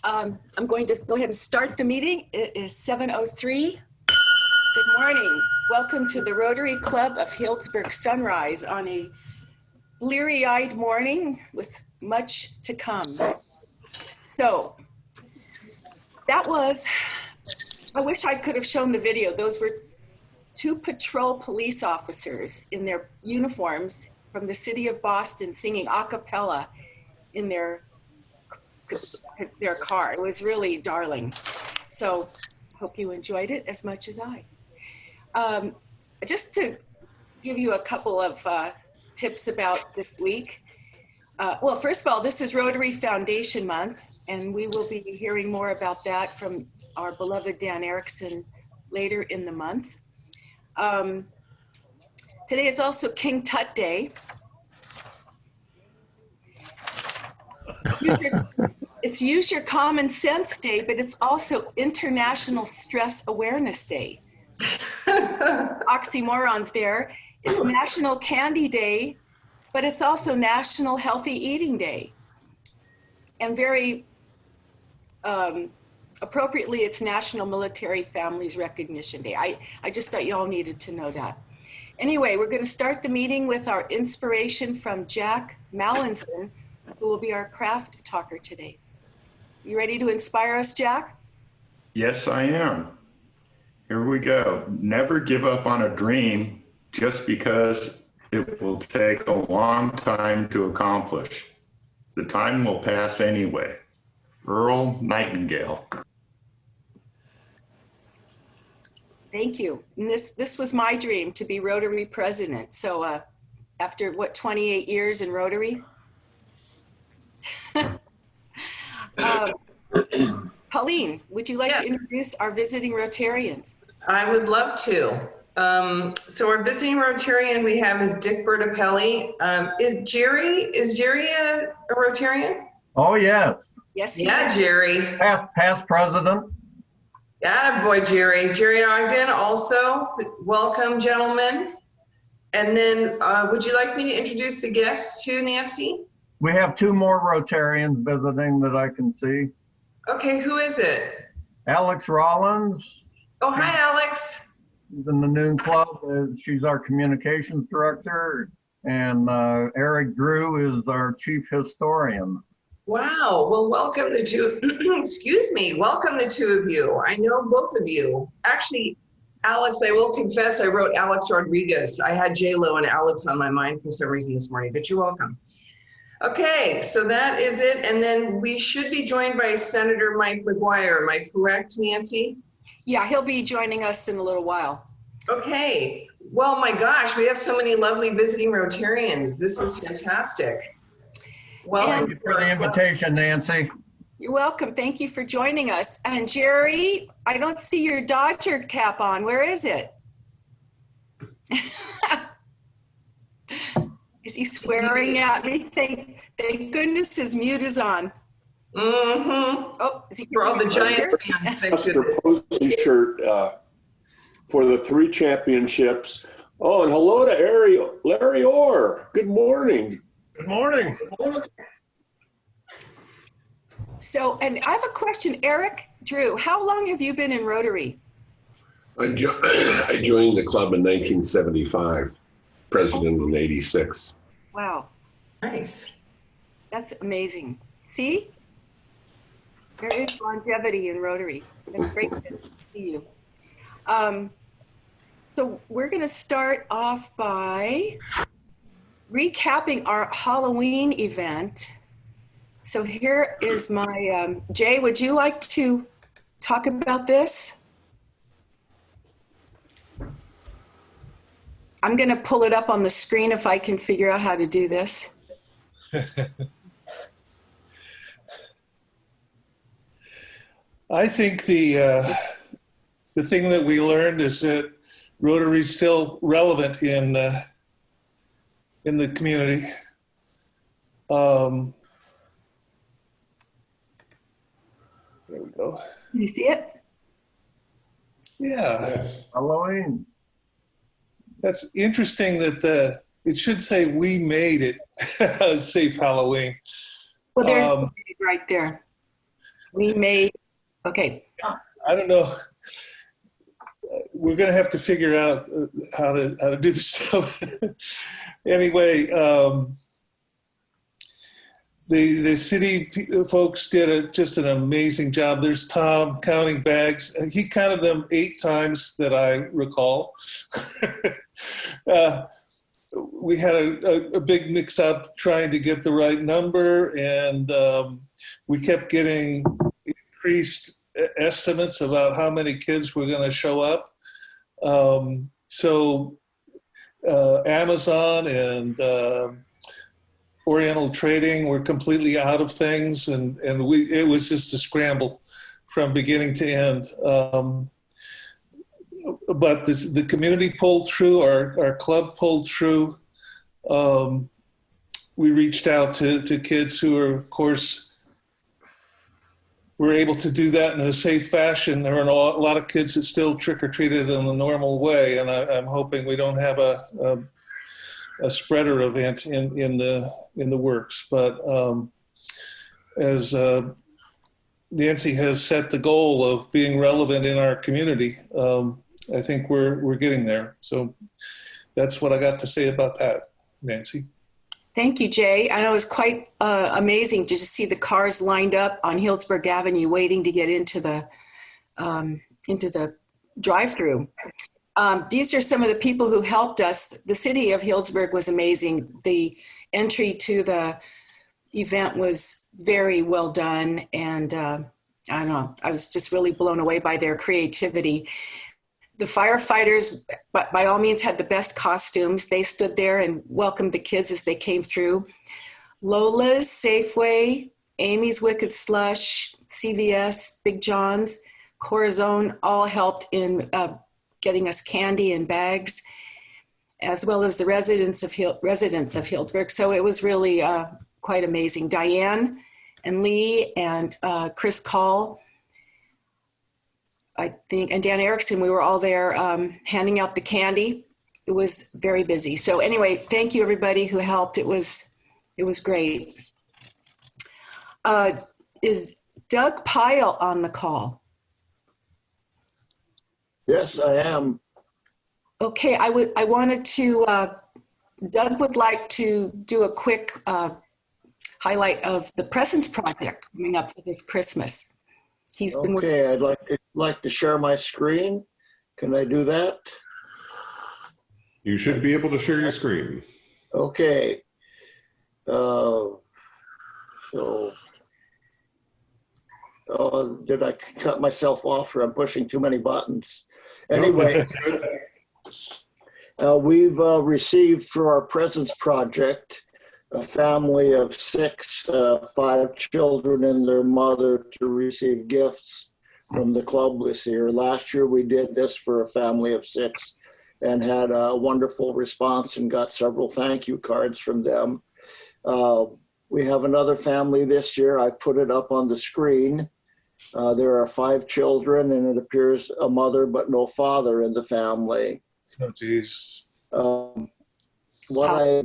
I'm going to go ahead and start the meeting. It is 7:03. Good morning. Welcome to the Rotary Club of Healdsburg Sunrise on a bleary-eyed morning with much to come. So that was, I wish I could have shown the video. Those were two patrol police officers in their uniforms from the city of Boston singing a cappella in their car. It was really darling. So hope you enjoyed it as much as I. Just to give you a couple of tips about this week. Well, first of all, this is Rotary Foundation Month, and we will be hearing more about that from our beloved Dan Erickson later in the month. Today is also King Tut Day. It's Use Your Common Sense Day, but it's also International Stress Awareness Day. Oxymorons there. It's National Candy Day, but it's also National Healthy Eating Day. And very appropriately, it's National Military Families Recognition Day. I just thought you all needed to know that. Anyway, we're going to start the meeting with our inspiration from Jack Mallinson, who will be our craft talker today. You ready to inspire us, Jack? Yes, I am. Here we go. Never give up on a dream just because it will take a long time to accomplish. The time will pass anyway. Earl Nightingale. Thank you. And this was my dream, to be Rotary president. So after, what, 28 years in Rotary? Pauline, would you like to introduce our visiting Rotarians? I would love to. So our visiting Rotarian we have is Dick Bertapelli. Is Jerry a Rotarian? Oh, yes. Yes. Yeah, Jerry. Past president. Yeah, boy, Jerry. Jerry Ogden also. Welcome, gentlemen. And then would you like me to introduce the guests too, Nancy? We have two more Rotarians visiting that I can see. Okay, who is it? Alex Rollins. Oh, hi, Alex. She's in the Noon Club. She's our communications director. And Eric Drew is our chief historian. Wow. Well, welcome the two. Excuse me. Welcome the two of you. I know both of you. Actually, Alex, I will confess, I wrote Alex Rodriguez. I had J-Lo and Alex on my mind for some reason this morning, but you're welcome. Okay, so that is it. And then we should be joined by Senator Mike McGuire. Am I correct, Nancy? Yeah, he'll be joining us in a little while. Okay. Well, my gosh, we have so many lovely visiting Rotarians. This is fantastic. Well, Thank you for the invitation, Nancy. You're welcome. Thank you for joining us. And Jerry, I don't see your Dodger cap on. Where is it? Is he swearing at me? Thank goodness his mute is on. Mm-hmm. Oh, is he for all the Giant fans? Buster Posey shirt for the 3 championships. Oh, and hello to Larry Orr. Good morning. Good morning. So, and I have a question, Eric Drew. How long have you been in Rotary? I joined the club in 1975, president in 86. Wow. Nice. That's amazing. See? There is longevity in Rotary. That's great to see you. So we're going to start off by recapping our Halloween event. So here is my, Jay, would you like to talk about this? I'm going to pull it up on the screen if I can figure out how to do this. I think the thing that we learned is that Rotary is still relevant in the community. There we go. Can you see it? Yeah. Yes. Halloween. That's interesting that it should say we made it safe Halloween. Well, there's right there. We made, okay. I don't know. We're going to have to figure out how to do this stuff. Anyway, the city folks did just an amazing job. There's Tom counting bags. He counted them 8 times that I recall. We had a big mix-up trying to get the right number, and we kept getting increased estimates about how many kids were going to show up. So Amazon and Oriental Trading were completely out of things, and it was just a scramble from beginning to end. But the community pulled through, our club pulled through. We reached out to kids who are, of course, were able to do that in a safe fashion. There are a lot of kids that still trick-or-treated in the normal way, and I'm hoping we don't have a spreader event in the works. But as Nancy has set the goal of being relevant in our community, I think we're getting there. So that's what I got to say about that, Nancy. Thank you, Jay. I know it was quite amazing to just see the cars lined up on Healdsburg Avenue waiting to get into the drive-through. These are some of the people who helped us. The city of Healdsburg was amazing. The entry to the event was very well done, and I don't know, I was just really blown away by their creativity. The firefighters, by all means, had the best costumes. They stood there and welcomed the kids as they came through. Lola's, Safeway, Amy's Wicked Slush, CVS, Big John's, Corazon all helped in getting us candy and bags, as well as the residents of Healdsburg. So it was really quite amazing. Diane and Lee and Chris Call, I think, and Dan Erickson, we were all there handing out the candy. It was very busy. So anyway, thank you everybody who helped. It was great. Is Doug Pyle on the call? Yes, I am. Okay, I wanted to, Doug would like to do a quick highlight of the Presents Project coming up for this Christmas. He's been okay. I'd like to share my screen. Can I do that? You should be able to share your screen. Okay. Did I cut myself off, or I'm pushing too many buttons? Anyway, we've received for our Presents Project a family of 6, 5 children and their mother to receive gifts from the club this year. Last year we did this for a family of 6 and had a wonderful response and got several thank you cards from them. We have another family this year. I've put it up on the screen. There are 5 children, and it appears a mother but no father in the family. Oh, geez. What I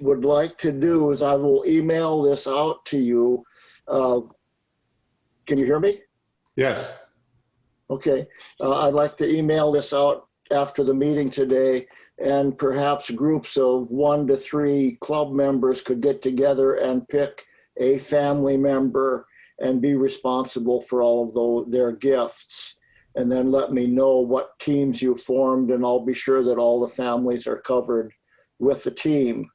would like to do is I will email this out to you. Can you hear me? Yes. Okay. I'd like to email this out after the meeting today, and perhaps groups of 1 to 3 club members could get together and pick a family member and be responsible for all of their gifts. And then let me know what teams you formed, and I'll be sure that all the families are covered with the team.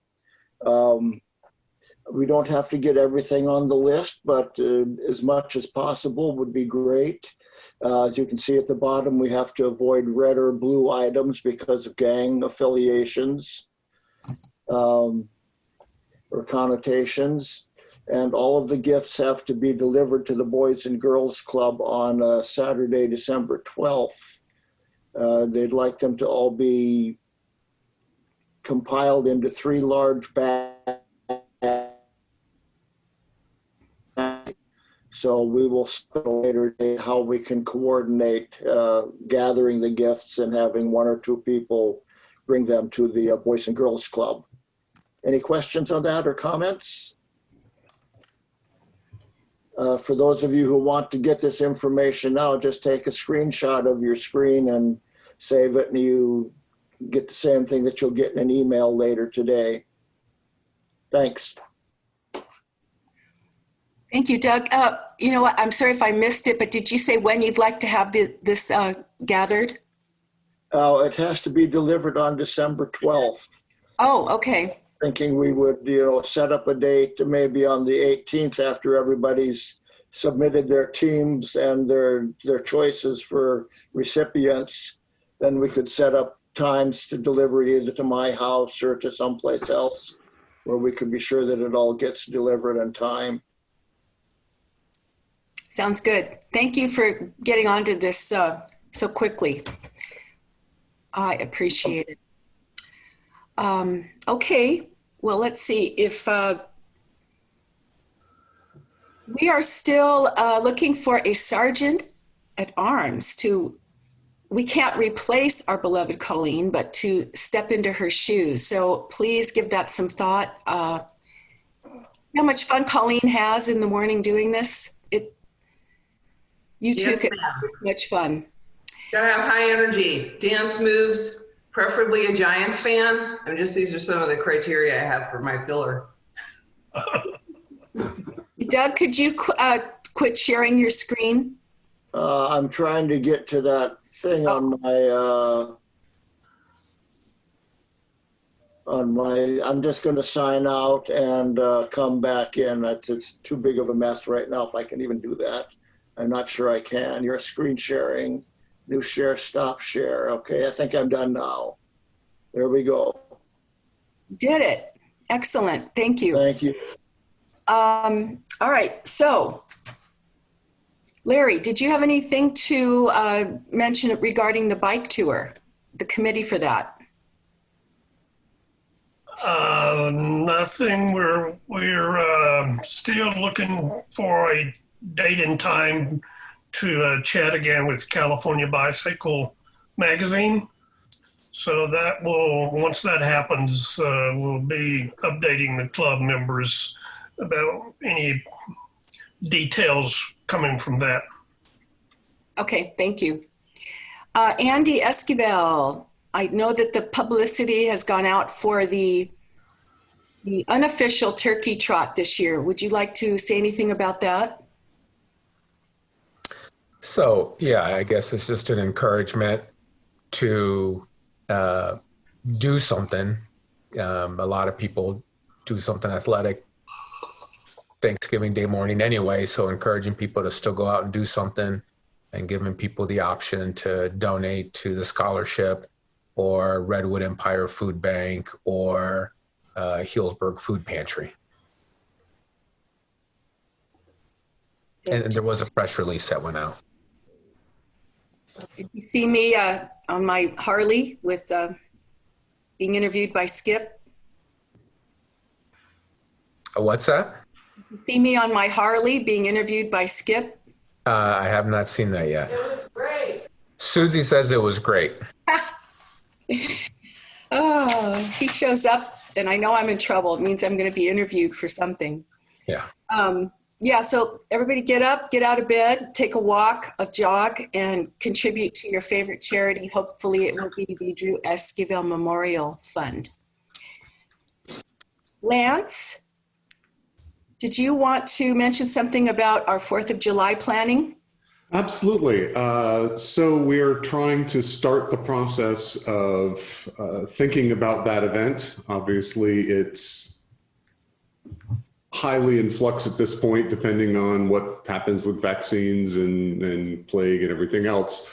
We don't have to get everything on the list, but as much as possible would be great. As you can see at the bottom, we have to avoid red or blue items because of gang affiliations or connotations. And all of the gifts have to be delivered to the Boys and Girls Club on Saturday, December 12th. They'd like them to all be compiled into 3 large bags. So we will spend a later day how we can coordinate gathering the gifts and having 1 or 2 people bring them to the Boys and Girls Club. Any questions on that or comments? For those of you who want to get this information now, just take a screenshot of your screen and save it, and you get the same thing that you'll get in an email later today. Thanks. Thank you, Doug. You know what? I'm sorry if I missed it, but did you say when you'd like to have this gathered? It has to be delivered on December 12th. Oh, okay. Thinking we would, set up a date maybe on the 18th after everybody's submitted their teams and their choices for recipients. Then we could set up times to deliver it either to my house or to someplace else where we could be sure that it all gets delivered in time. Sounds good. Thank you for getting onto this so quickly. I appreciate it. Okay, well, let's see if we are still looking for a sergeant at arms we can't replace our beloved Colleen, but to step into her shoes. So please give that some thought. How much fun Colleen has in the morning doing this? You two can have this much fun. Gotta have high energy, dance moves, preferably a Giants fan. These are some of the criteria I have for my filler. Doug, could you quit sharing your screen? I'm trying to get to that thing on my, I'm just going to sign out and come back in. It's too big of a mess right now if I can even do that. I'm not sure I can. You're screen sharing, new share, stop share. Okay, I think I'm done now. There we go. Did it. Excellent. Thank you. Thank you. All right. So, Larry, did you have anything to mention regarding the bike tour, the committee for that? Nothing. We're still looking for a date and time to chat again with California Bicycle Magazine. So that once that happens, we'll be updating the club members about any details coming from that. Okay, thank you. Andy Esquivel, I know that the publicity has gone out for the unofficial turkey trot this year. Would you like to say anything about that? So, yeah, I guess it's just an encouragement to do something. A lot of people do something athletic Thanksgiving Day morning anyway, so encouraging people to still go out and do something and giving people the option to donate to the scholarship or Redwood Empire Food Bank or Healdsburg Food Pantry. And there was a press release that went out. Did you see me on my Harley with being interviewed by Skip? What's that? Did you see me on my Harley being interviewed by Skip? I have not seen that yet. It was great. Susie says it was great. Oh, he shows up and I know I'm in trouble. It means I'm going to be interviewed for something. Yeah. Yeah, so everybody get up, get out of bed, take a walk, a jog, and contribute to your favorite charity. Hopefully it will be the Drew Esquivel Memorial Fund. Lance, did you want to mention something about our 4th of July planning? Absolutely. So we're trying to start the process of thinking about that event. Obviously, it's highly in flux at this point, depending on what happens with vaccines and plague and everything else.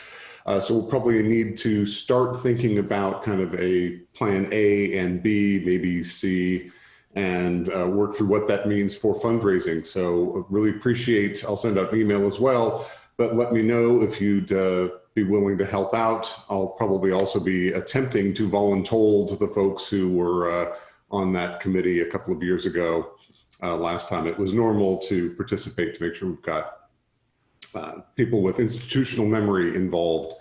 So we'll probably need to start thinking about kind of a plan A and B, maybe C, and work through what that means for fundraising. So really appreciate, I'll send out an email as well, but let me know if you'd be willing to help out. I'll probably also be attempting to voluntold the folks who were on that committee a couple of years ago. Last time it was normal to participate to make sure we've got people with institutional memory involved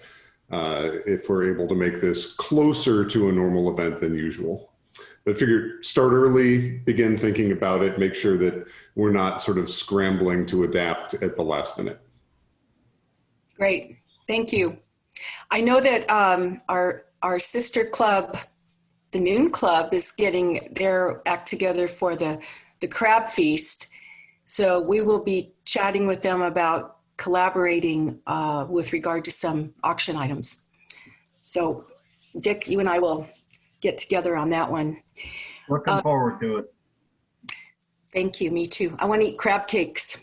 if we're able to make this closer to a normal event than usual. I figure start early, begin thinking about it, make sure that we're not sort of scrambling to adapt at the last minute. Great, thank you. I know that our sister club, the Noon Club, is getting their act together for the crab feast. So we will be chatting with them about collaborating with regard to some auction items. So Dick, you and I will get together on that one. Looking forward to it. Thank you, me too. I want to eat crab cakes.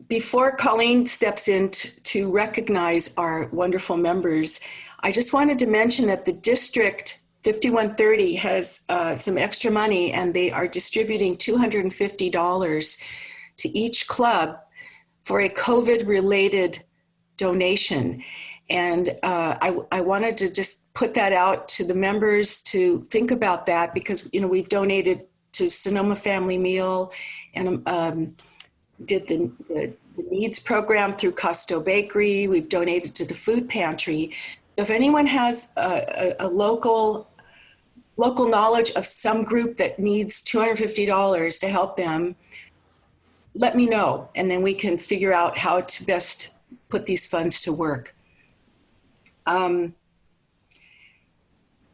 Before Colleen steps in to recognize our wonderful members, I just wanted to mention that the District 5130 has some extra money, and they are distributing $250 to each club for a COVID-related donation. And I wanted to just put that out to the members to think about that, because we've donated to Sonoma Family Meal and did the needs program through Costo Bakery. We've donated to the food pantry. If anyone has a local knowledge of some group that needs $250 to help them, let me know, and then we can figure out how to best put these funds to work.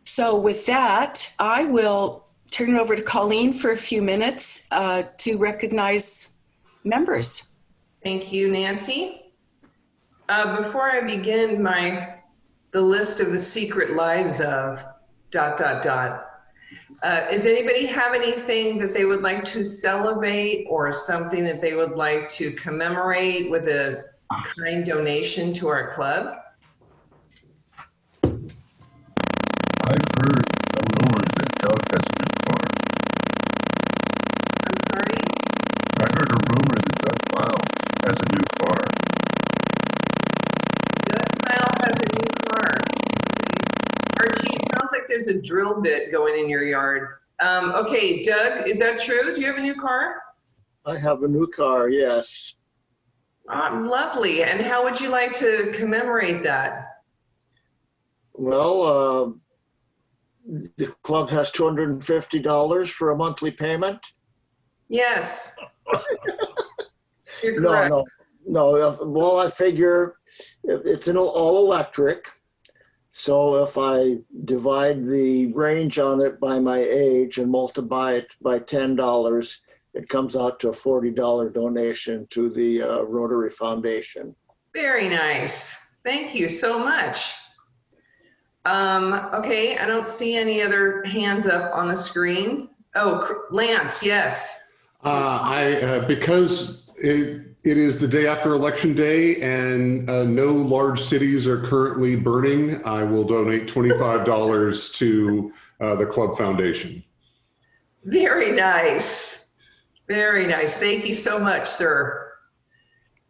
So with that, I will turn it over to Colleen for a few minutes to recognize members. Thank you, Nancy. Before I begin the list of the secret lives of ... Does anybody have anything that they would like to celebrate, or something that they would like to commemorate with a kind donation to our club? I've heard a rumor that Doug has a new car. I'm sorry? I heard a rumor that Doug Miles has a new car. Doug Miles has a new car. Archie, it sounds like there's a drill bit going in your yard. Okay, Doug, is that true? Do you have a new car? I have a new car, yes. Lovely. And how would you like to commemorate that? Well, the club has $250 for a monthly payment. Yes. You're correct. No. Well, I figure it's an all electric. So if I divide the range on it by my age and multiply it by $10, it comes out to a $40 donation to the Rotary Foundation. Very nice. Thank you so much. Okay, I don't see any other hands up on the screen. Oh, Lance, yes. Because it is the day after Election Day and no large cities are currently burning, I will donate $25 to the club foundation. Very nice. Very nice. Thank you so much, sir.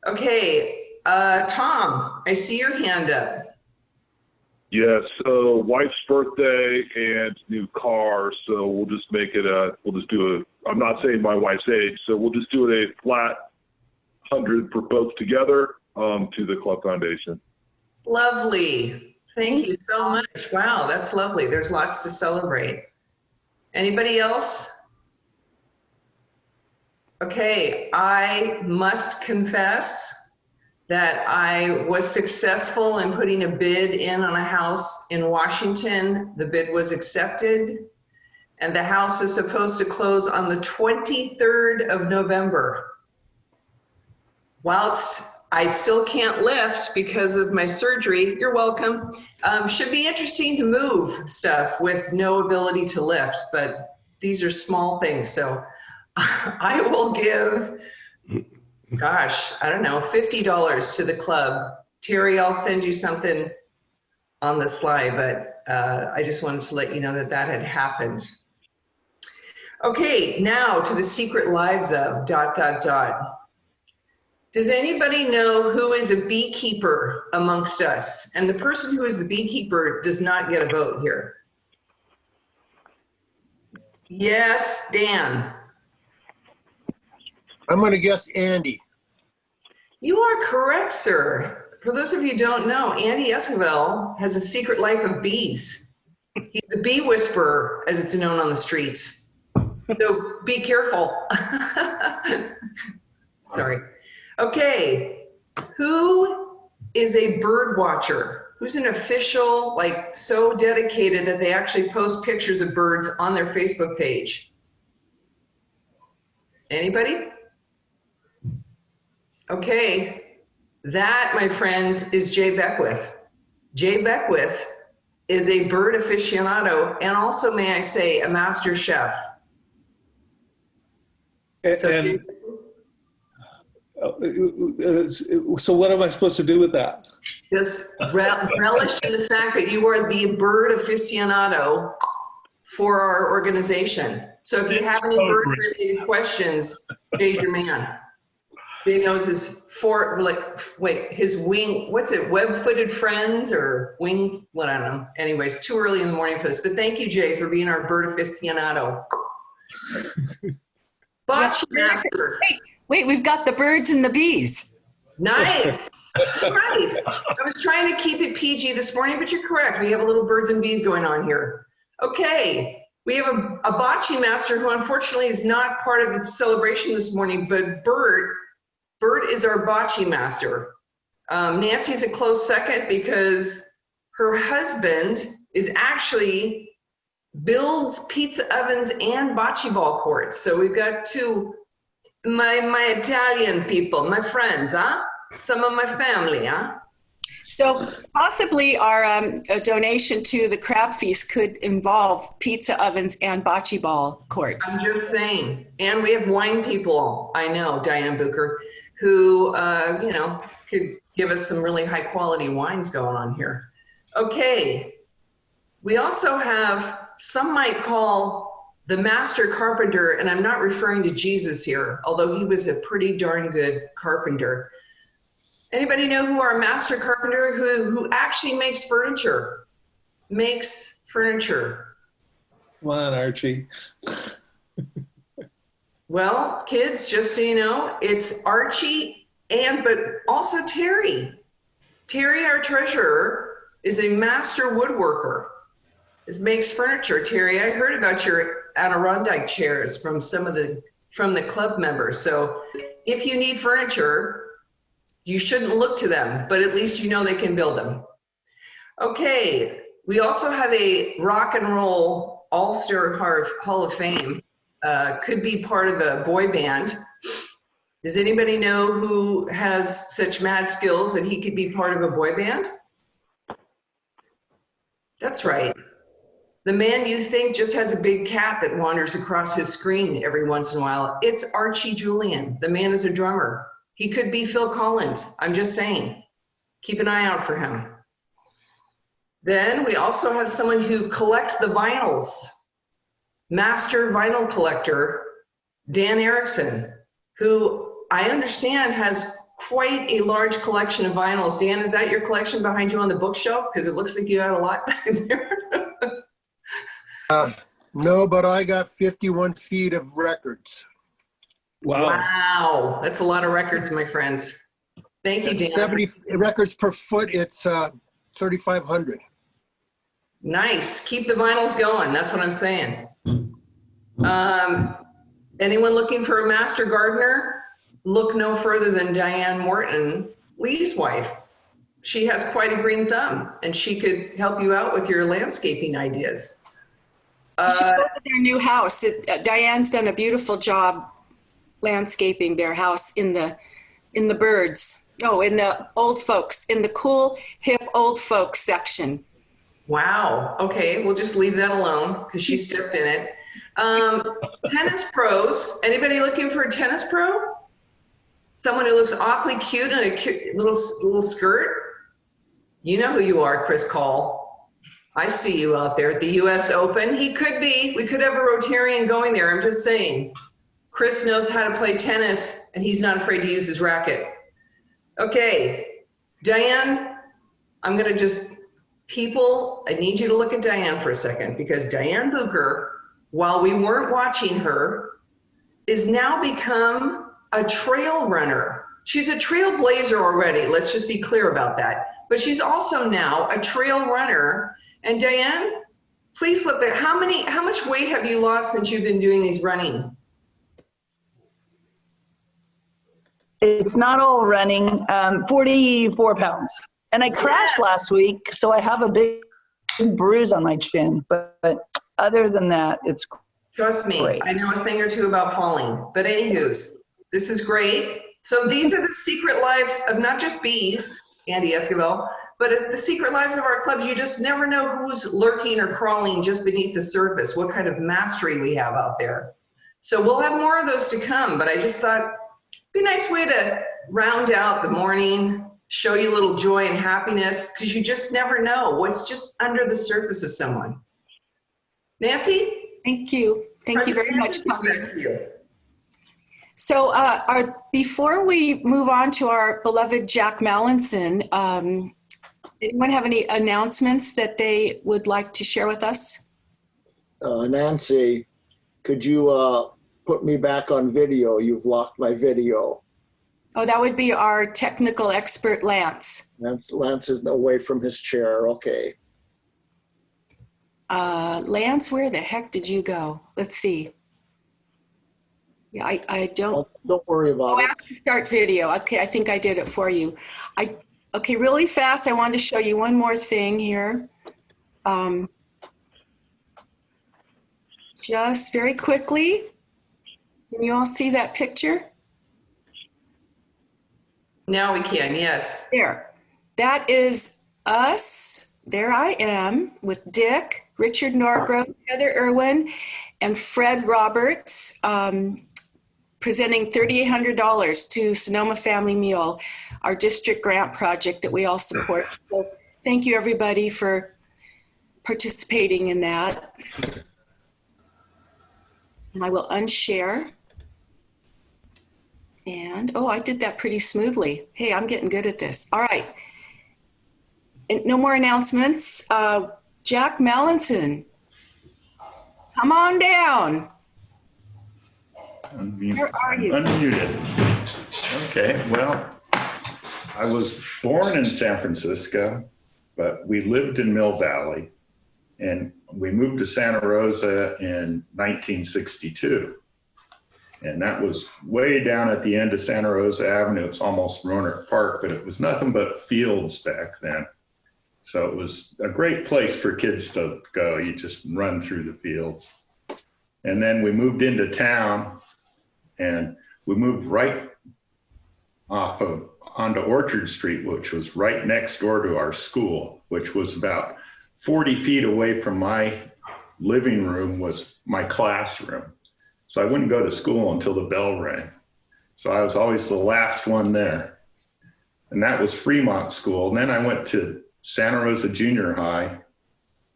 Okay, Tom, I see your hand up. Yes, so wife's birthday and new car, so we'll just make it I'm not saying my wife's age, so we'll just do it a flat 100 for both together to the club foundation. Lovely. Thank you so much. Wow, that's lovely. There's lots to celebrate. Anybody else? Okay, I must confess that I was successful in putting a bid in on a house in Washington. The bid was accepted, and the house is supposed to close on the 23rd of November. Whilst I still can't lift because of my surgery, you're welcome. Should be interesting to move stuff with no ability to lift, but these are small things. So I will give, gosh, I don't know, $50 to the club. Terry, I'll send you something on the slide, but I just wanted to let you know that that had happened. Okay, now to the secret lives of ... Does anybody know who is a beekeeper amongst us? And the person who is the beekeeper does not get a vote here. Yes, Dan. I'm going to guess Andy. You are correct, sir. For those of you who don't know, Andy Esquivel has a secret life of bees. He's the bee whisperer, as it's known on the streets. So be careful. Sorry. Okay, who is a bird watcher? Who's an official, like so dedicated that they actually post pictures of birds on their Facebook page? Anybody? Okay, that, my friends, is Jay Beckwith. Jay Beckwith is a bird aficionado and also, may I say, a master chef. So what am I supposed to do with that? Just relish in the fact that you are the bird aficionado for our organization. So if you have any bird-related questions, Jay's your man. Jay knows his his wing, what's it, web-footed friends or wing, well, I don't know. Anyways, too early in the morning for this, but thank you, Jay, for being our bird aficionado. Bocce master. Wait, we've got the birds and the bees. Nice. Nice. I was trying to keep it PG this morning, but you're correct. We have a little birds and bees going on here. Okay. We have a bocce master who unfortunately is not part of the celebration this morning, but Bert is our bocce master. Nancy's a close second because her husband is actually builds pizza ovens and bocce ball courts. So we've got two, my Italian people, my friends, huh? Some of my family, huh? So possibly our a donation to the crab feast could involve pizza ovens and bocce ball courts. I'm just saying. And we have wine people, I know, Diane Booker, who, you know, could give us some really high quality wines going on here. Okay. We also have, some might call the master carpenter, and I'm not referring to Jesus here, although he was a pretty darn good carpenter. Anybody know who our master carpenter, who actually makes furniture? Makes furniture. Come on, Archie. Well, kids, just so you know, it's Archie but also Terry. Terry, our treasurer, is a master woodworker. Makes furniture. Terry, I heard about your Adirondack chairs from from the club members. So if you need furniture, you shouldn't look to them, but at least you know they can build them. Okay, we also have a rock and roll all-star Hall of Fame. Could be part of a boy band. Does anybody know who has such mad skills that he could be part of a boy band? That's right. The man you think just has a big cat that wanders across his screen every once in a while. It's Archie Julian. The man is a drummer. He could be Phil Collins. I'm just saying. Keep an eye out for him. Then we also have someone who collects the vinyls. Master vinyl collector, Dan Erickson, who I understand has quite a large collection of vinyls. Dan, is that your collection behind you on the bookshelf? Because it looks like you had a lot back there. No, but I got 51 feet of records. Wow. Wow. That's a lot of records, my friends. Thank you, Dan. 70 records per foot, it's 3,500. Nice. Keep the vinyls going. That's what I'm saying. Anyone looking for a master gardener? Look no further than Diane Morton, Lee's wife. She has quite a green thumb, and she could help you out with your landscaping ideas. You should go to their new house. Diane's done a beautiful job landscaping their house in the birds. Oh, in the old folks, in the cool, hip old folks section. Wow. Okay, we'll just leave that alone because she stepped in it. Tennis pros. Anybody looking for a tennis pro? Someone who looks awfully cute in a cute little skirt? You know who you are, Chris Call. I see you out there at the US Open. He could be. We could have a Rotarian going there. I'm just saying. Chris knows how to play tennis, and he's not afraid to use his racket. Okay, Diane, I'm going to just, people, I need you to look at Diane for a second, because Diane Booker, while we weren't watching her, is now become a trail runner. She's a trailblazer already. Let's just be clear about that. But she's also now a trail runner. And Diane, Please look there. How much weight have you lost since you've been doing these running? It's not all running, 44 pounds. And I crashed last week, so I have a big bruise on my chin. But other than that, it's Trust me, great. I know a thing or two about falling. But anywho's, this is great. So these are the secret lives of not just bees, Andy Esquivel, but the secret lives of our clubs. You just never know who's lurking or crawling just beneath the surface, what kind of mastery we have out there. So we'll have more of those to come, but I just thought it'd be a nice way to round out the morning, show you a little joy and happiness, because you just never know what's just under the surface of someone. Nancy? Thank you. Thank you very much, Thank you. So before we move on to our beloved Jack Mallinson, anyone have any announcements that they would like to share with us? Nancy, could you put me back on video? You've locked my video. Oh, that would be our technical expert, Lance. Lance is away from his chair. Okay. Lance, where the heck did you go? Let's see. Yeah, I don't. Don't worry about it. Ask to start video. Okay, I think I did it for you. Okay, really fast, I wanted to show you one more thing here. Just very quickly. Can you all see that picture? Now we can, yes. There. That is us. There I am with Dick, Richard Norgrove, Heather Irwin, and Fred Roberts, presenting $3,800 to Sonoma Family Meal, our district grant project that we all support. So thank you, everybody, for participating in that. And I will unshare. And, oh, I did that pretty smoothly. Hey, I'm getting good at this. All right. And no more announcements. Jack Mallinson, come on down. Where are you? Unmuted. Okay, well, I was born in San Francisco, but we lived in Mill Valley, and we moved to Santa Rosa in 1962. And that was way down at the end of Santa Rosa Avenue. It's almost Roanoke Park, but it was nothing but fields back then. So it was a great place for kids to go. You just run through the fields. And then we moved into town, and we moved right onto Orchard Street, which was right next door to our school, which was about 40 feet away from my living room was my classroom. So I wouldn't go to school until the bell rang. So I was always the last one there. And that was Fremont School. And then I went to Santa Rosa Junior High.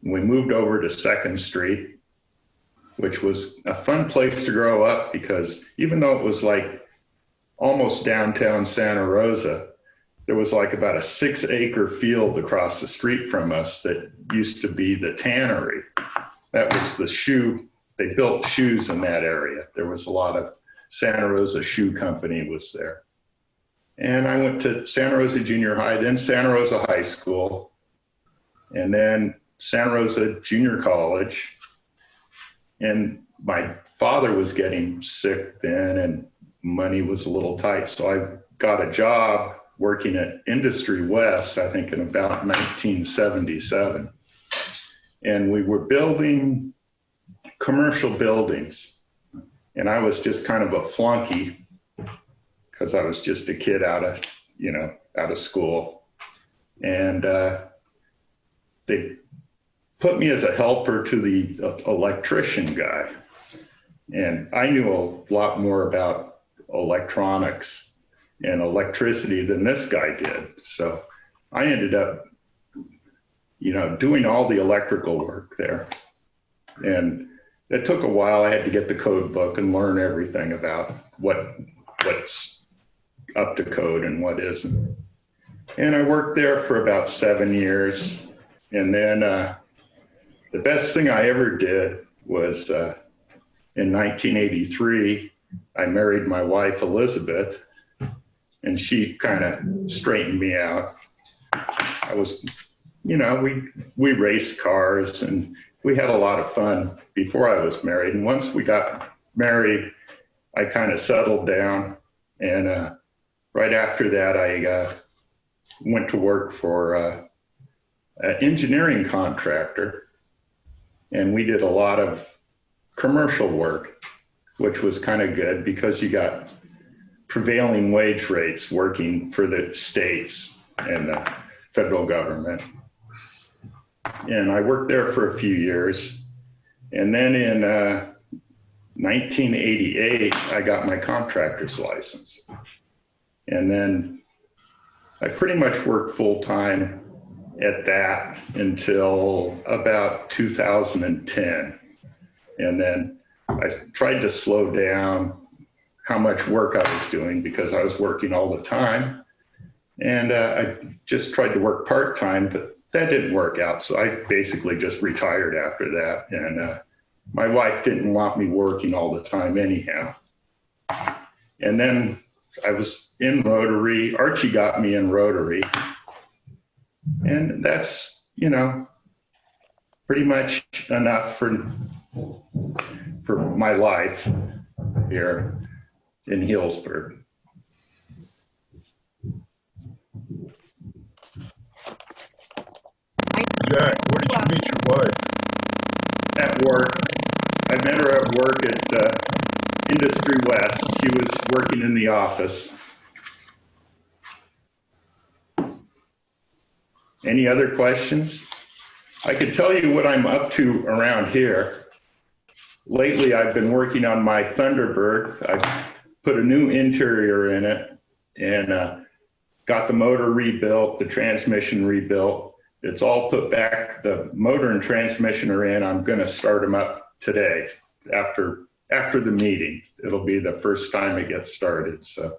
And we moved over to 2nd Street, which was a fun place to grow up because even though it was like almost downtown Santa Rosa, there was like about a 6-acre field across the street from us that used to be the tannery. That was the shoe. They built shoes in that area. There was a lot of Santa Rosa Shoe Company was there. And I went to Santa Rosa Junior High, then Santa Rosa High School, and then Santa Rosa Junior College. And my father was getting sick then and money was a little tight. So I got a job working at Industry West, I think in about 1977. And we were building commercial buildings. And I was just kind of a flunky because I was just a kid out of school. And they put me as a helper to the electrician guy. And I knew a lot more about electronics and electricity than this guy did. So I ended up, doing all the electrical work there. And it took a while. I had to get the code book and learn everything about what's up to code and what isn't. And I worked there for about 7 years. And then the best thing I ever did was in 1983, I married my wife, Elizabeth, and she kind of straightened me out. I was, we raced cars and we had a lot of fun before I was married. And once we got married, I kind of settled down. And right after that, I went to work for an engineering contractor. And we did a lot of commercial work, which was kind of good because you got prevailing wage rates working for the states and the federal government. And I worked there for a few years. And then in 1988, I got my contractor's license. And then I pretty much worked full time at that until about 2010. And then I tried to slow down how much work I was doing because I was working all the time. And I just tried to work part-time, but that didn't work out. So I basically just retired after that. And my wife didn't want me working all the time anyhow. And then I was in Rotary. Archie got me in Rotary. And that's, you know, pretty much enough for my life here in Healdsburg. Jack, where did you meet your wife? At work. I met her at work at Industry West. She was working in the office. Any other questions? I could tell you what I'm up to around here. Lately, I've been working on my Thunderbird. I put a new interior in it and got the motor rebuilt, the transmission rebuilt. It's all put back. The motor and transmission are in. I'm going to start them up today after the meeting. It'll be the first time it gets started. So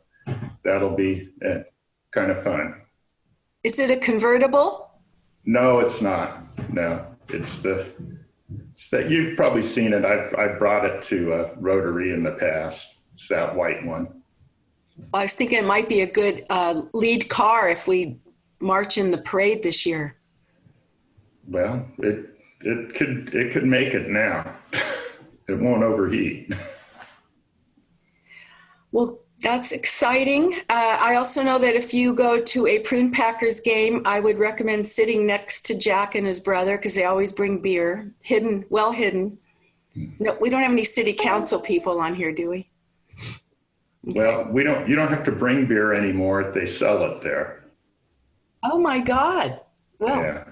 that'll be kind of fun. Is it a convertible? No, it's not. No, it's that you've probably seen it. I brought it to Rotary in the past. It's that white one. I was thinking it might be a good lead car if we march in the parade this year. Well, it could make it now. It won't overheat. Well, that's exciting. I also know that if you go to a Prune Packers game, I would recommend sitting next to Jack and his brother because they always bring beer, hidden, well hidden. No, we don't have any city council people on here, do we? Okay. Well, you don't have to bring beer anymore. They sell it there. Oh my God. Well. Yeah.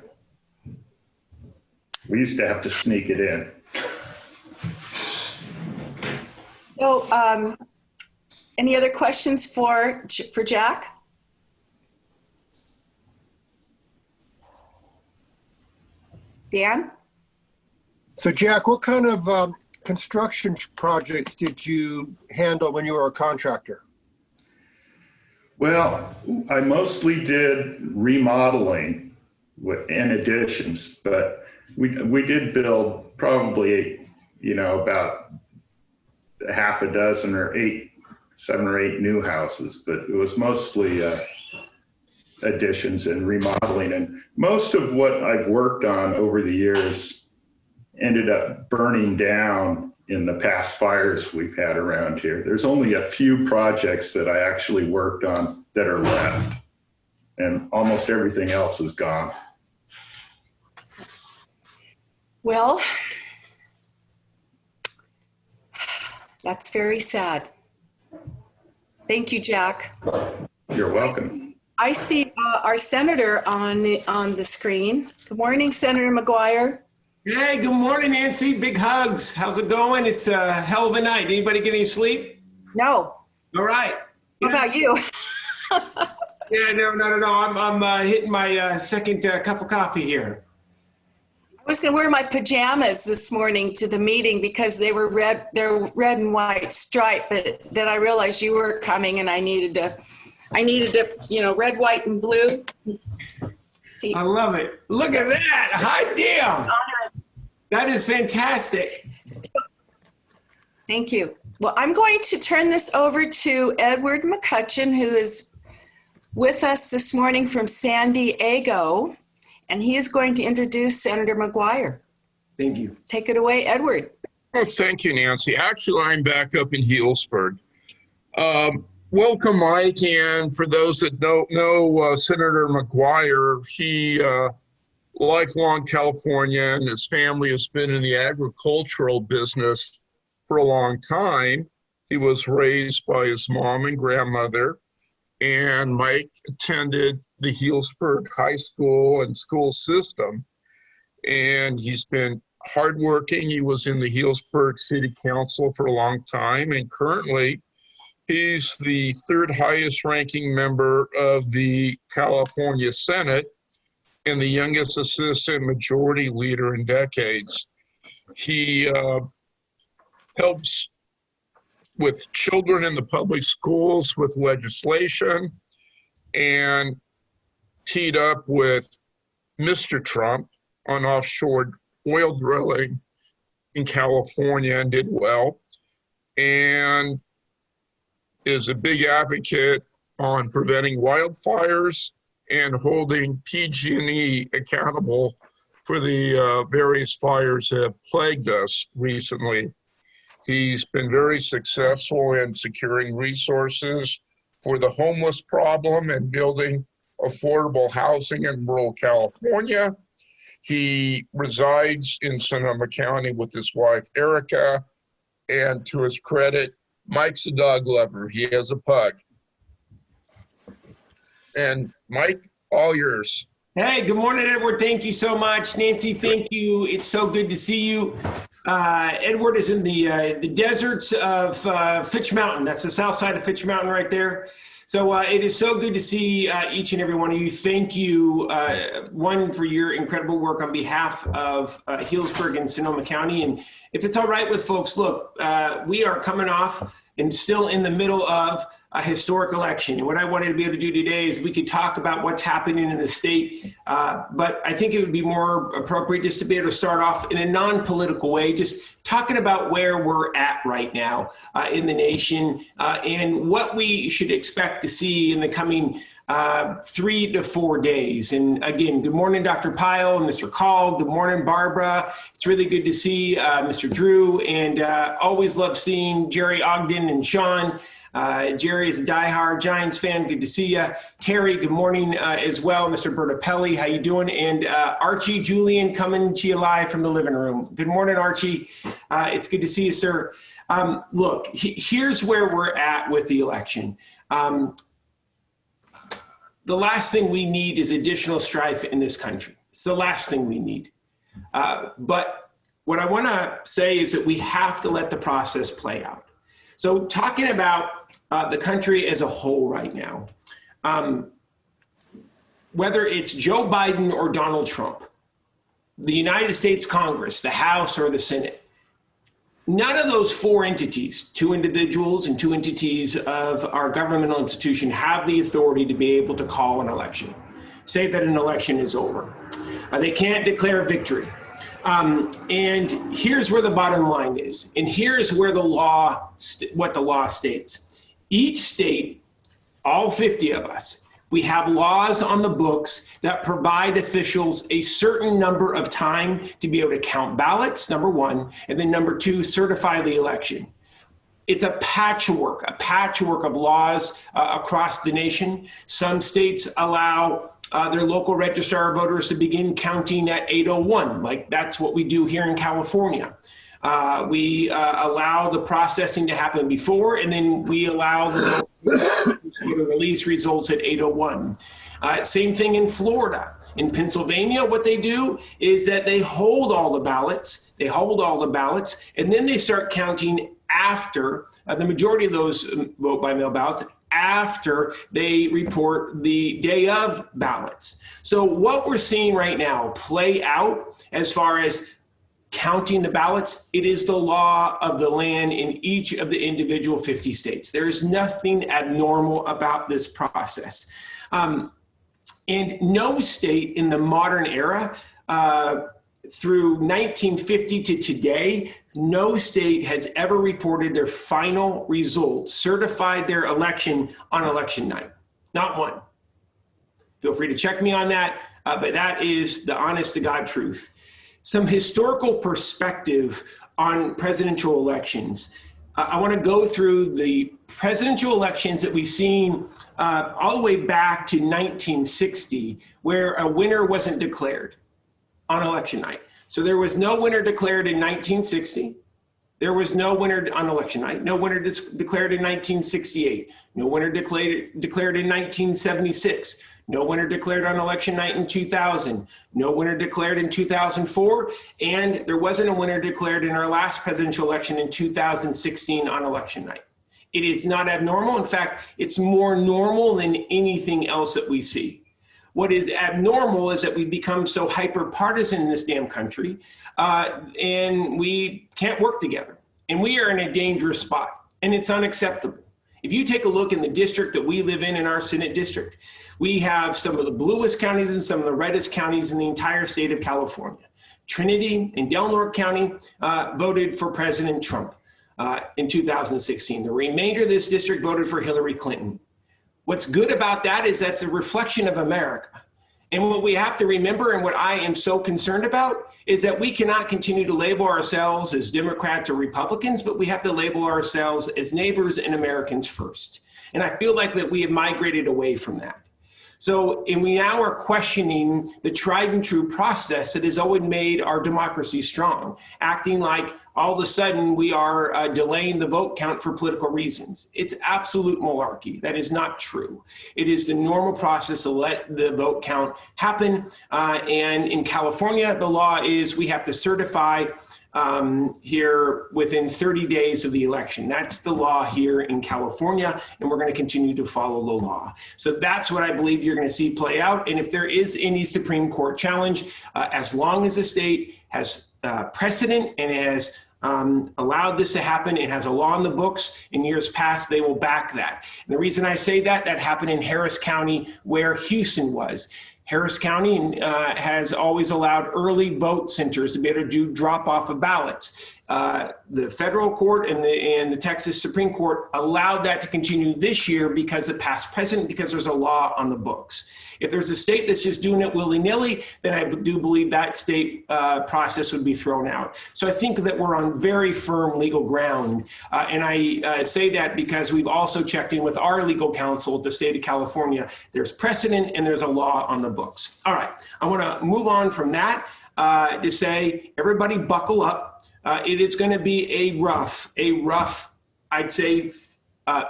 We used to have to sneak it in. So, any other questions for Jack? Dan? So Jack, what kind of construction projects did you handle when you were a contractor? Well, I mostly did remodeling and additions, but we did build probably, about half a dozen or 7 or 8 new houses, but it was mostly additions and remodeling. And most of what I've worked on over the years ended up burning down in the past fires we've had around here. There's only a few projects that I actually worked on that are left, and almost everything else is gone. Well, that's very sad. Thank you, Jack. You're welcome. I see our senator on the screen. Good morning, Senator McGuire. Hey, good morning, Nancy. Big hugs. How's it going? It's a hell of a night. Anybody get any sleep? No. All right. How about you? Yeah, no. I'm hitting my second cup of coffee here. I was going to wear my pajamas this morning to the meeting because they're red and white striped, but then I realized you were coming and I needed to, red, white, and blue. See. I love it. Look at that. Hi, damn. That is fantastic. Thank you. Well, I'm going to turn this over to Edward McCutcheon, who is with us this morning from San Diego. And he is going to introduce Senator McGuire. Thank you. Take it away, Edward. Oh, thank you, Nancy. Actually, I'm back up in Healdsburg. Welcome, Mike. And for those that don't know Senator McGuire, he lifelong California, and his family has been in the agricultural business for a long time. He was raised by his mom and grandmother, and Mike attended the Healdsburg High School and school system, and he's been hardworking. He was in the Healdsburg City Council for a long time, and currently he's the third highest ranking member of the California Senate and the youngest assistant majority leader in decades. He helps with children in the public schools with legislation, and teed up with Mr. Trump on offshore oil drilling in California and did well, and is a big advocate on preventing wildfires and holding PG&E accountable for the various fires that have plagued us recently. He's been very successful in securing resources for the homeless problem and building affordable housing in rural California. He resides in Sonoma County with his wife, Erica, and to his credit, Mike's a dog lover. He has a pug. And Mike, all yours. Hey, good morning, Edward. Thank you so much. Nancy, thank you. It's so good to see you. Edward is in the deserts of Fitch Mountain. That's the south side of Fitch Mountain right there. So it is so good to see each and every one of you. Thank you, one, for your incredible work on behalf of Healdsburg and Sonoma County. And if it's all right with folks, look, we are coming off and still in the middle of a historic election. And what I wanted to be able to do today is we could talk about what's happening in the state, but I think it would be more appropriate just to be able to start off in a non-political way, just talking about where we're at right now in the nation and what we should expect to see in the coming 3 to 4 days. And again, good morning, Dr. Pyle and Mr. Call. Good morning, Barbara. It's really good to see Mr. Drew, and always love seeing Jerry Ogden and Sean. Jerry is a diehard Giants fan. Good to see you. Terry, good morning as well. Mr. Bertapelli, how you doing? And Archie Julian coming to you live from the living room. Good morning, Archie. It's good to see you, sir. Look, here's where we're at with the election. The last thing we need is additional strife in this country. It's the last thing we need. But what I want to say is that we have to let the process play out. So talking about the country as a whole right now, whether it's Joe Biden or Donald Trump, the United States Congress, the House or the Senate, none of those four entities, 2 individuals and 2 entities of our governmental institution, have the authority to be able to call an election, say that an election is over. They can't declare victory. And here's where the bottom line is. And here's where the law, what the law states. Each state, all 50 of us, we have laws on the books that provide officials a certain number of time to be able to count ballots, number one, and then number 2, certify the election. It's a patchwork of laws across the nation. Some states allow their local registrar of voters to begin counting at 8:01, like that's what we do here in California. We allow the processing to happen before, and then we allow the release results at 8:01. Same thing in Florida. In Pennsylvania, what they do is that they hold all the ballots, and then they start counting after the majority of those vote by mail ballots, after they report the day of ballots. So what we're seeing right now play out as far as counting the ballots, it is the law of the land in each of the individual 50 states. There is nothing abnormal about this process. And no state in the modern era, through 1950 to today, no state has ever reported their final results, certified their election on election night. Not one. Feel free to check me on that, but that is the honest to God truth. some historical perspective on presidential elections. I want to go through the presidential elections that we've seen all the way back to 1960, where a winner wasn't declared on election night. So there was no winner declared in 1960. There was no winner on election night. No winner declared in 1968. No winner declared in 1976. No winner declared on election night in 2000. No winner declared in 2004. And there wasn't a winner declared in our last presidential election in 2016 on election night. It is not abnormal. In fact, it's more normal than anything else that we see. What is abnormal is that we become so hyper-partisan in this damn country, and we can't work together. And we are in a dangerous spot, and it's unacceptable. If you take a look in the district that we live in our Senate district, we have some of the bluest counties and some of the reddest counties in the entire state of California. Trinity and Del Norte County voted for President Trump in 2016. The remainder of this district voted for Hillary Clinton. What's good about that is that's a reflection of America. And what we have to remember, and what I am so concerned about, is that we cannot continue to label ourselves as Democrats or Republicans, but we have to label ourselves as neighbors and Americans first. And I feel like that we have migrated away from that. So, and we now are questioning the tried and true process that has always made our democracy strong, acting like all of a sudden we are delaying the vote count for political reasons. It's absolute malarkey. That is not true. It is the normal process to let the vote count happen. And in California, the law is we have to certify here within 30 days of the election. That's the law here in California, and we're going to continue to follow the law. So that's what I believe you're going to see play out. And if there is any Supreme Court challenge, as long as the state has precedent and has allowed this to happen, it has a law in the books in years past, they will back that. And the reason I say that happened in Harris County, where Houston was. Harris County has always allowed early vote centers to be able to do drop off of ballots. The federal court and the Texas Supreme Court allowed that to continue this year because of past precedent, because there's a law on the books. If there's a state that's just doing it willy-nilly, then I do believe that state process would be thrown out. So I think that we're on very firm legal ground. And I say that because we've also checked in with our legal counsel at the state of California. There's precedent and there's a law on the books. All right, I want to move on from that to say, everybody buckle up. It is going to be a rough, I'd say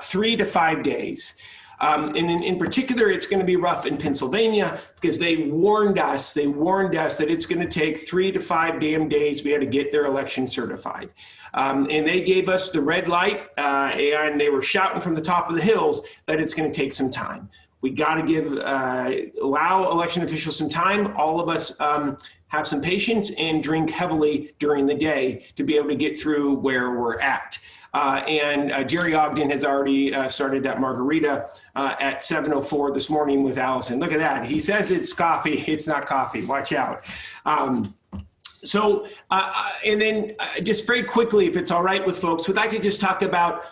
3 to 5 days. And in particular, it's going to be rough in Pennsylvania because they warned us that it's going to take 3 to 5 damn days to be able to get their election certified. And they gave us the red light and they were shouting from the top of the hills that it's going to take some time. We got to allow election officials some time. All of us have some patience and drink heavily during the day to be able to get through where we're at. And Jerry Ogden has already started that margarita at 7:04 this morning with Allison. Look at that. He says it's coffee. It's not coffee. Watch out. And then just very quickly, if it's all right with folks, we'd like to just talk about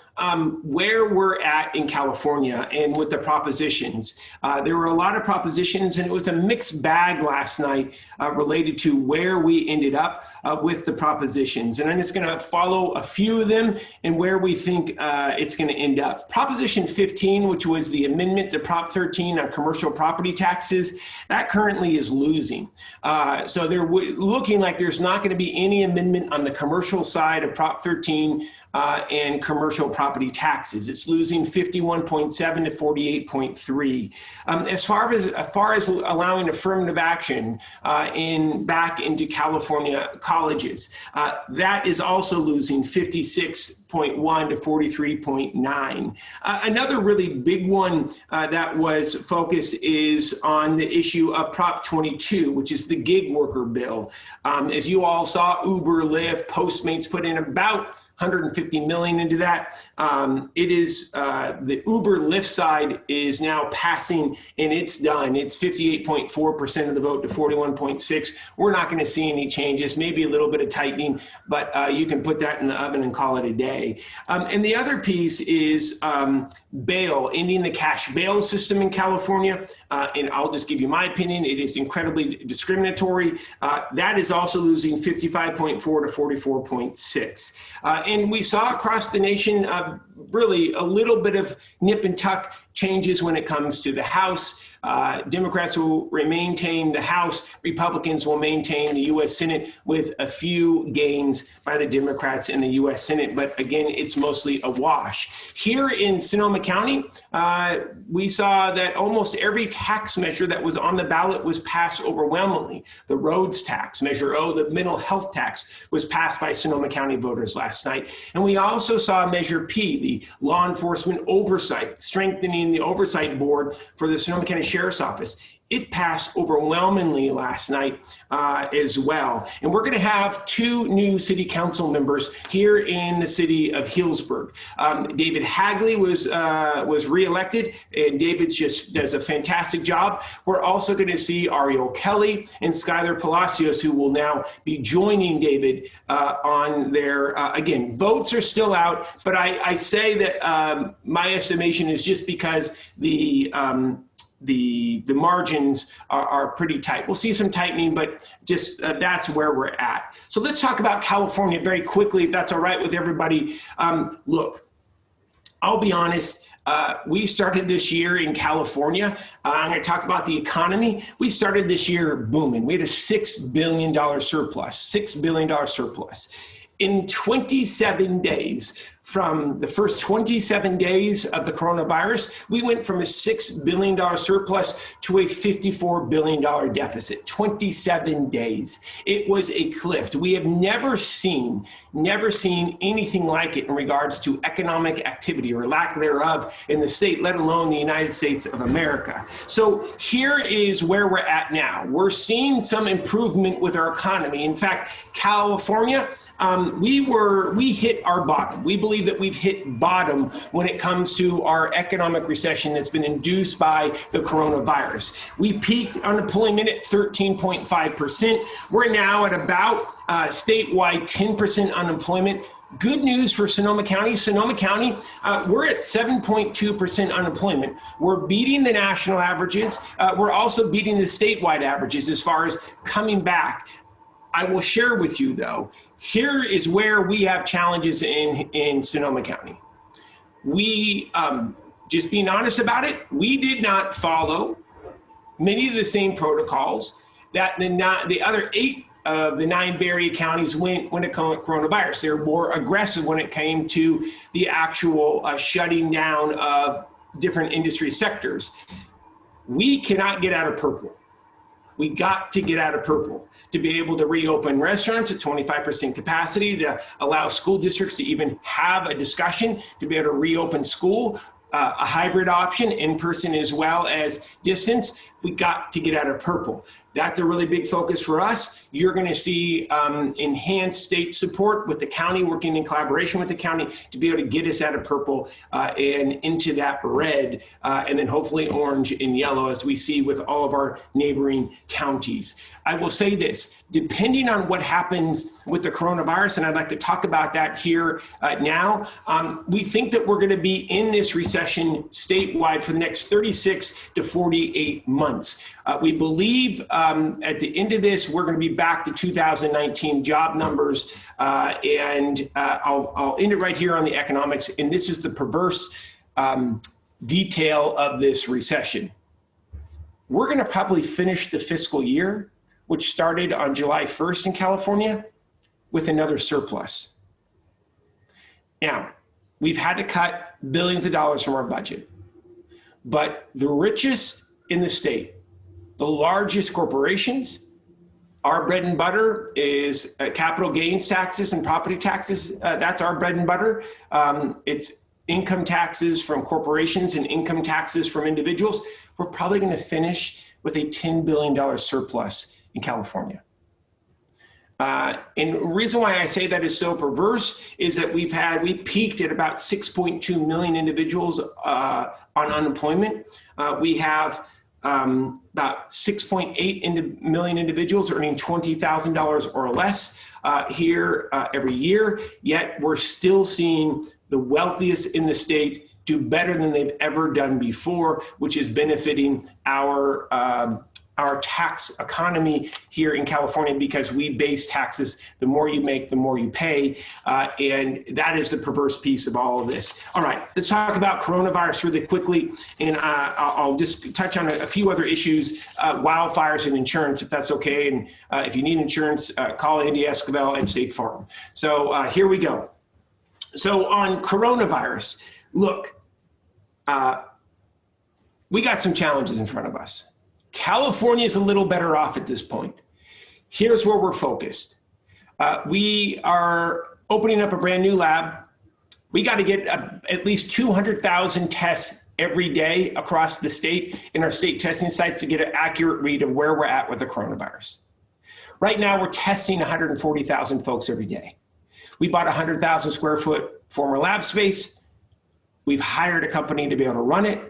where we're at in California and with the propositions. There were a lot of propositions, and it was a mixed bag last night related to where we ended up with the propositions. And I'm just going to follow a few of them and where we think it's going to end up. Proposition 15, which was the amendment to Prop 13 on commercial property taxes, that currently is losing. So they're looking like there's not going to be any amendment on the commercial side of Prop 13 and commercial property taxes. It's losing 51.7 to 48.3. As far as allowing affirmative action back into California colleges, that is also losing 56.1 to 43.9. Another really big one that was focused is on the issue of Prop 22, which is the gig worker bill. As you all saw, Uber, Lyft, Postmates put in about 150 million into that. It is the Uber Lyft side is now passing, and it's done. It's 58.4% of the vote to 41.6. We're not going to see any changes, maybe a little bit of tightening, but you can put that in the oven and call it a day. And the other piece is bail, ending the cash bail system in California. And I'll just give you my opinion. It is incredibly discriminatory. That is also losing 55.4 to 44.6. And we saw across the nation really a little bit of nip and tuck changes when it comes to the House. Democrats will maintain the House. Republicans will maintain the U.S. Senate with a few gains by the Democrats in the U.S. Senate. But again, it's mostly a wash. Here in Sonoma County, we saw that almost every tax measure that was on the ballot was passed overwhelmingly. The roads tax, Measure O, the mental health tax was passed by Sonoma County voters last night. And we also saw Measure P, the law enforcement oversight, strengthening the oversight board for the Sonoma County Sheriff's Office. It passed overwhelmingly last night as well. And we're going to have two new city council members here in the city of Healdsburg. David Hagley was reelected, and David just does a fantastic job. We're also going to see Ariel Kelly and Skylar Palacios, who will now be joining David on their, again, votes are still out, but I say that my estimation is just because the margins are pretty tight. We'll see some tightening, but just that's where we're at. So let's talk about California very quickly, if that's all right with everybody. Look, I'll be honest. We started this year in California. I'm going to talk about the economy. We started this year booming. We had a $6 billion surplus, $6 billion surplus. In 27 days, from the first 27 days of the coronavirus, we went from a $6 billion surplus to a $54 billion deficit, 27 days. It was a cliff. We have never seen anything like it in regards to economic activity or lack thereof in the state, let alone the United States of America. So here is where we're at now. We're seeing some improvement with our economy. In fact, California, we hit our bottom. We believe that we've hit bottom when it comes to our economic recession that's been induced by the coronavirus. We peaked unemployment at 13.5%. We're now at about statewide 10% unemployment. Good news for Sonoma County. Sonoma County, we're at 7.2% unemployment. We're beating the national averages. We're also beating the statewide averages as far as coming back. I will share with you, though, here is where we have challenges in Sonoma County. We, just being honest about it, we did not follow many of the same protocols that the other 8 of the 9 Barrier counties went when it came to coronavirus. They were more aggressive when it came to the actual shutting down of different industry sectors. We cannot get out of purple. We got to get out of purple to be able to reopen restaurants at 25% capacity, to allow school districts to even have a discussion, to be able to reopen school, a hybrid option, in-person as well as distance. We got to get out of purple. That's a really big focus for us. You're going to see enhanced state support with the county, working in collaboration with the county to be able to get us out of purple and into that red, and then hopefully orange and yellow, as we see with all of our neighboring counties. I will say this, depending on what happens with the coronavirus, and I'd like to talk about that here now, we think that we're going to be in this recession statewide for the next 36 to 48 months. We believe at the end of this, we're going to be back to 2019 job numbers. And I'll end it right here on the economics. And this is the perverse detail of this recession. We're going to probably finish the fiscal year, which started on July 1st in California, with another surplus. Now, we've had to cut billions of dollars from our budget, but the richest in the state, the largest corporations, our bread and butter is capital gains taxes and property taxes. That's our bread and butter. It's income taxes from corporations and income taxes from individuals. We're probably going to finish with a $10 billion surplus in California. And the reason why I say that is so perverse is that we peaked at about 6.2 million individuals on unemployment. We have about 6.8 million individuals earning $20,000 or less here every year, yet we're still seeing the wealthiest in the state do better than they've ever done before, which is benefiting our tax economy here in California, because we base taxes, the more you make, the more you pay. And that is the perverse piece of all of this. All right, let's talk about coronavirus really quickly. And I'll just touch on a few other issues, wildfires and insurance, if that's okay. And if you need insurance, call Andy Esquivel at State Farm. So here we go. So on coronavirus, look, we got some challenges in front of us. California is a little better off at this point. Here's where we're focused. We are opening up a brand new lab. We got to get at least 200,000 tests every day across the state in our state testing sites to get an accurate read of where we're at with the coronavirus. Right now, we're testing 140,000 folks every day. We bought 100,000 square foot former lab space. We've hired a company to be able to run it.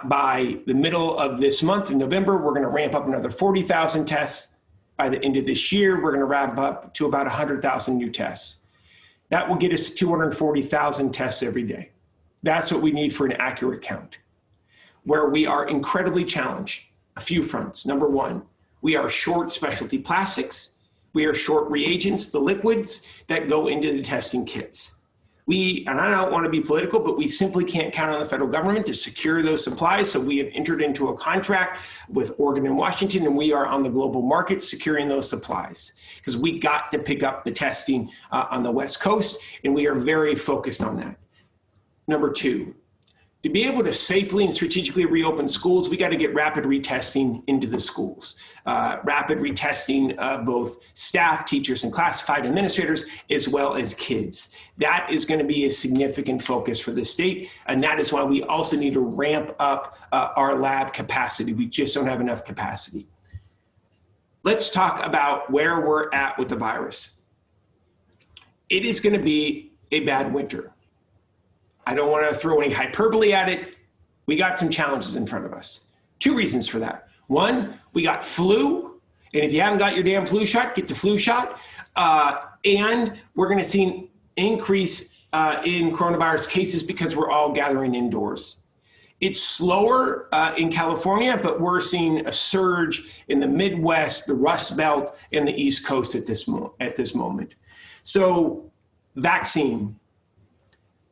By the middle of this month, in November, we're going to ramp up another 40,000 tests. By the end of this year, we're going to ramp up to about 100,000 new tests. That will get us to 240,000 tests every day. That's what we need for an accurate count. Where we are incredibly challenged, a few fronts. Number one, we are short specialty plastics. We are short reagents, the liquids that go into the testing kits. And I don't want to be political, but we simply can't count on the federal government to secure those supplies. So we have entered into a contract with Oregon and Washington, and we are on the global market securing those supplies because we got to pick up the testing on the West Coast, and we are very focused on that. Number two, to be able to safely and strategically reopen schools, we got to get rapid retesting into the schools. Rapid retesting both staff, teachers, and classified administrators, as well as kids. That is going to be a significant focus for the state, and that is why we also need to ramp up our lab capacity. We just don't have enough capacity. Let's talk about where we're at with the virus. It is going to be a bad winter. I don't want to throw any hyperbole at it. We got some challenges in front of us. Two reasons for that. One, we got flu. And if you haven't got your damn flu shot, get the flu shot. And we're going to see an increase in coronavirus cases because we're all gathering indoors. It's slower in California, but we're seeing a surge in the Midwest, the Rust Belt, and the East Coast at this moment. So vaccine.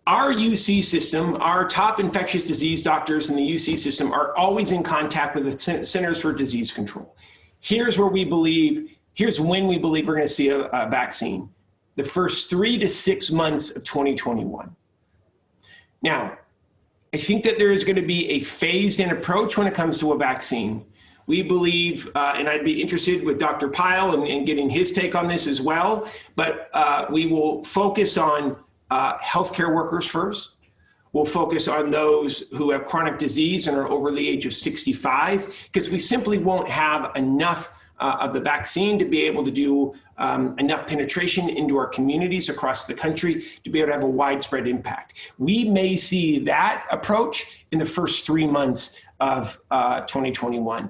Our UC system, our top infectious disease doctors in the UC system are always in contact with the Centers for Disease Control. Here's when we believe we're going to see a vaccine. The first 3 to 6 months of 2021. Now, I think that there is going to be a phased-in approach when it comes to a vaccine. We believe, and I'd be interested with Dr. Pyle and getting his take on this as well, but we will focus on healthcare workers first. We'll focus on those who have chronic disease and are over the age of 65, because we simply won't have enough of the vaccine to be able to do enough penetration into our communities across the country to be able to have a widespread impact. We may see that approach in the first 3 months of 2021.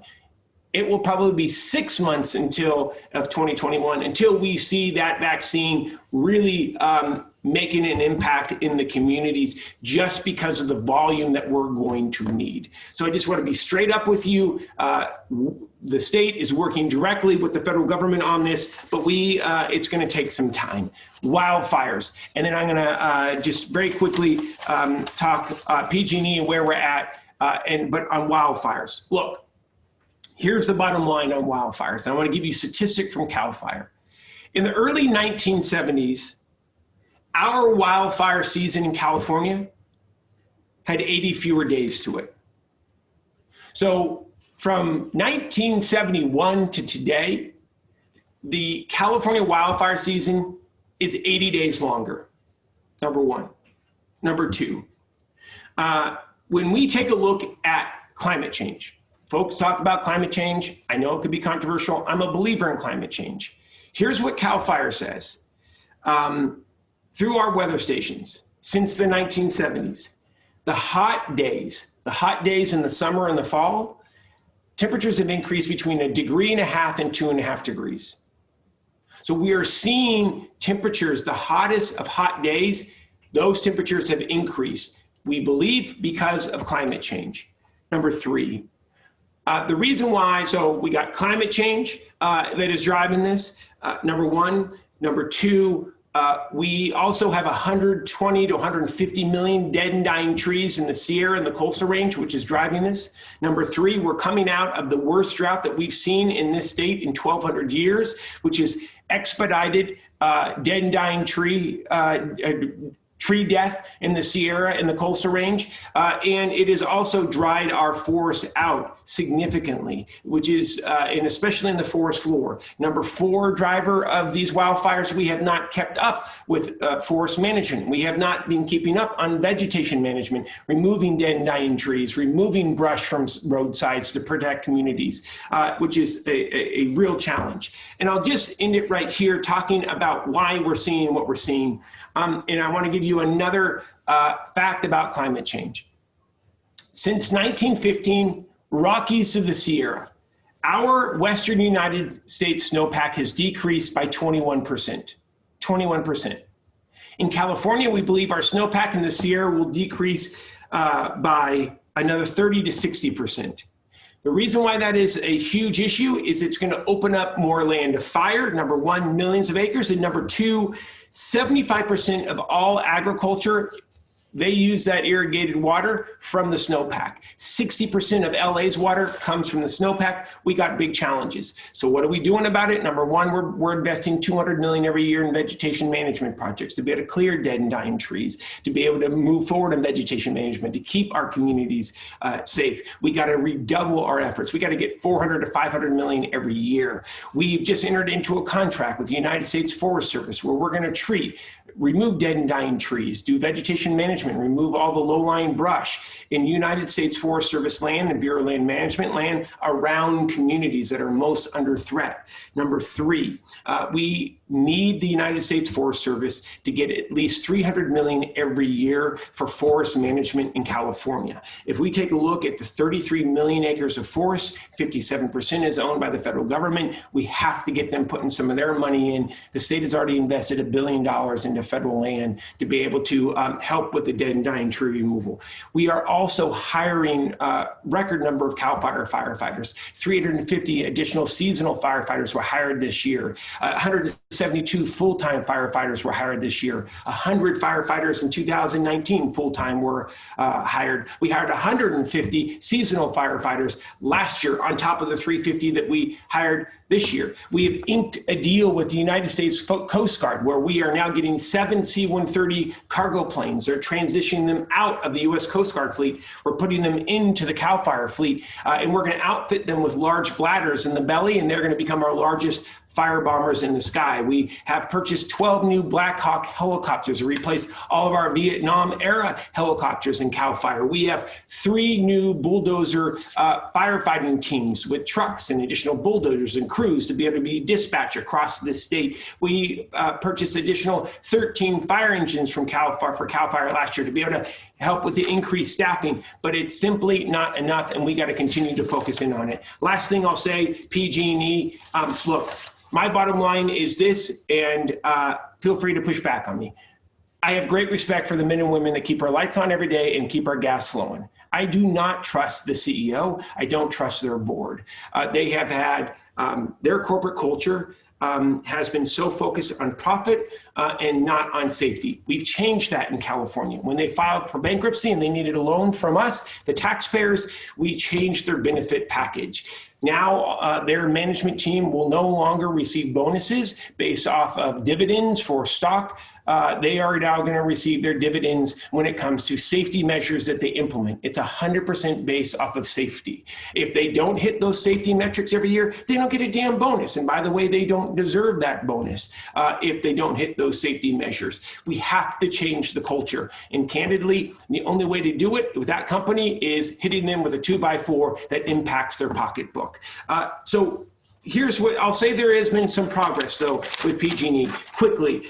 It will probably be 6 months of 2021 until we see that vaccine really making an impact in the communities, just because of the volume that we're going to need. So I just want to be straight up with you. The state is working directly with the federal government on this, but it's going to take some time. Wildfires, and then I'm going to just very quickly talk PG&E and where we're at, but on wildfires. Look, here's the bottom line on wildfires. I want to give you a statistic from CAL FIRE. In the early 1970s, our wildfire season in California had 80 fewer days to it. So from 1971 to today, the California wildfire season is 80 days longer, number one. Number two, when we take a look at climate change, folks talk about climate change. I know it could be controversial. I'm a believer in climate change. Here's what CAL FIRE says. Through our weather stations, since the 1970s, the hot days in the summer and the fall, temperatures have increased between 1.5 degrees and 2.5 degrees. So we are seeing temperatures, the hottest of hot days, those temperatures have increased, we believe, because of climate change. Number 3, the reason why, so we got climate change that is driving this, number 1. Number 2, we also have 120 to 150 million dead and dying trees in the Sierra and the Coastal Range, which is driving this. Number 3, we're coming out of the worst drought that we've seen in this state in 1,200 years, which is expedited dead and dying tree death in the Sierra and the Coastal Range. And it has also dried our forests out significantly, which is, and especially in the forest floor. Number 4 driver of these wildfires, we have not kept up with forest management. We have not been keeping up on vegetation management, removing dead and dying trees, removing brush from roadsides to protect communities, which is a real challenge. And I'll just end it right here talking about why we're seeing what we're seeing. And I want to give you another fact about climate change. Since 1915, Rockies to the Sierra, our western United States snowpack has decreased by 21%. 21%. In California, we believe our snowpack in the Sierra will decrease by another 30 to 60%. The reason why that is a huge issue is it's going to open up more land to fire. Number 1, millions of acres. And number 2, 75% of all agriculture, they use that irrigated water from the snowpack. 60% of LA's water comes from the snowpack. We got big challenges. So what are we doing about it? Number 1, we're investing $200 million every year in vegetation management projects to be able to clear dead and dying trees, to be able to move forward in vegetation management, to keep our communities safe. We got to redouble our efforts. We got to get 400 to 500 million every year. We've just entered into a contract with the United States Forest Service where we're going to remove dead and dying trees, do vegetation management, remove all the low-lying brush in United States Forest Service land and Bureau of Land Management land around communities that are most under threat. Number 3, we need the United States Forest Service to get at least $300 million every year for forest management in California. If we take a look at the 33 million acres of forest, 57% is owned by the federal government. We have to get them putting some of their money in. The state has already invested $1 billion into federal land to be able to help with the dead and dying tree removal. We are also hiring a record number of CAL FIRE firefighters. 350 additional seasonal firefighters were hired this year. 172 full-time firefighters were hired this year. 100 firefighters in 2019 full-time were hired. We hired 150 seasonal firefighters last year on top of the 350 that we hired this year. We have inked a deal with the United States Coast Guard where we are now getting 7 C-130 cargo planes. They're transitioning them out of the U.S. Coast Guard fleet. We're putting them into the CAL FIRE fleet, and we're going to outfit them with large bladders in the belly, and they're going to become our largest fire bombers in the sky. We have purchased 12 new Black Hawk helicopters to replace all of our Vietnam era helicopters in CAL FIRE. We have 3 new bulldozer firefighting teams with trucks and additional bulldozers and crews to be able to be dispatched across the state. We purchased additional 13 fire engines from CAL FIRE for CAL FIRE last year to be able to help with the increased staffing, but it's simply not enough, and we got to continue to focus in on it. Last thing I'll say, PG&E, look, my bottom line is this, and feel free to push back on me. I have great respect for the men and women that keep our lights on every day and keep our gas flowing. I do not trust the CEO. I don't trust their board. They have had their corporate culture has been so focused on profit and not on safety. We've changed that in California. When they filed for bankruptcy and they needed a loan from us, the taxpayers, we changed their benefit package. Now their management team will no longer receive bonuses based off of dividends for stock. They are now going to receive their dividends when it comes to safety measures that they implement. It's 100% based off of safety. If they don't hit those safety metrics every year, they don't get a damn bonus. And by the way, they don't deserve that bonus if they don't hit those safety measures. We have to change the culture. And candidly, the only way to do it with that company is hitting them with a 2x4 that impacts their pocketbook. So Here's what I'll say. There has been some progress though with PG&E. Quickly,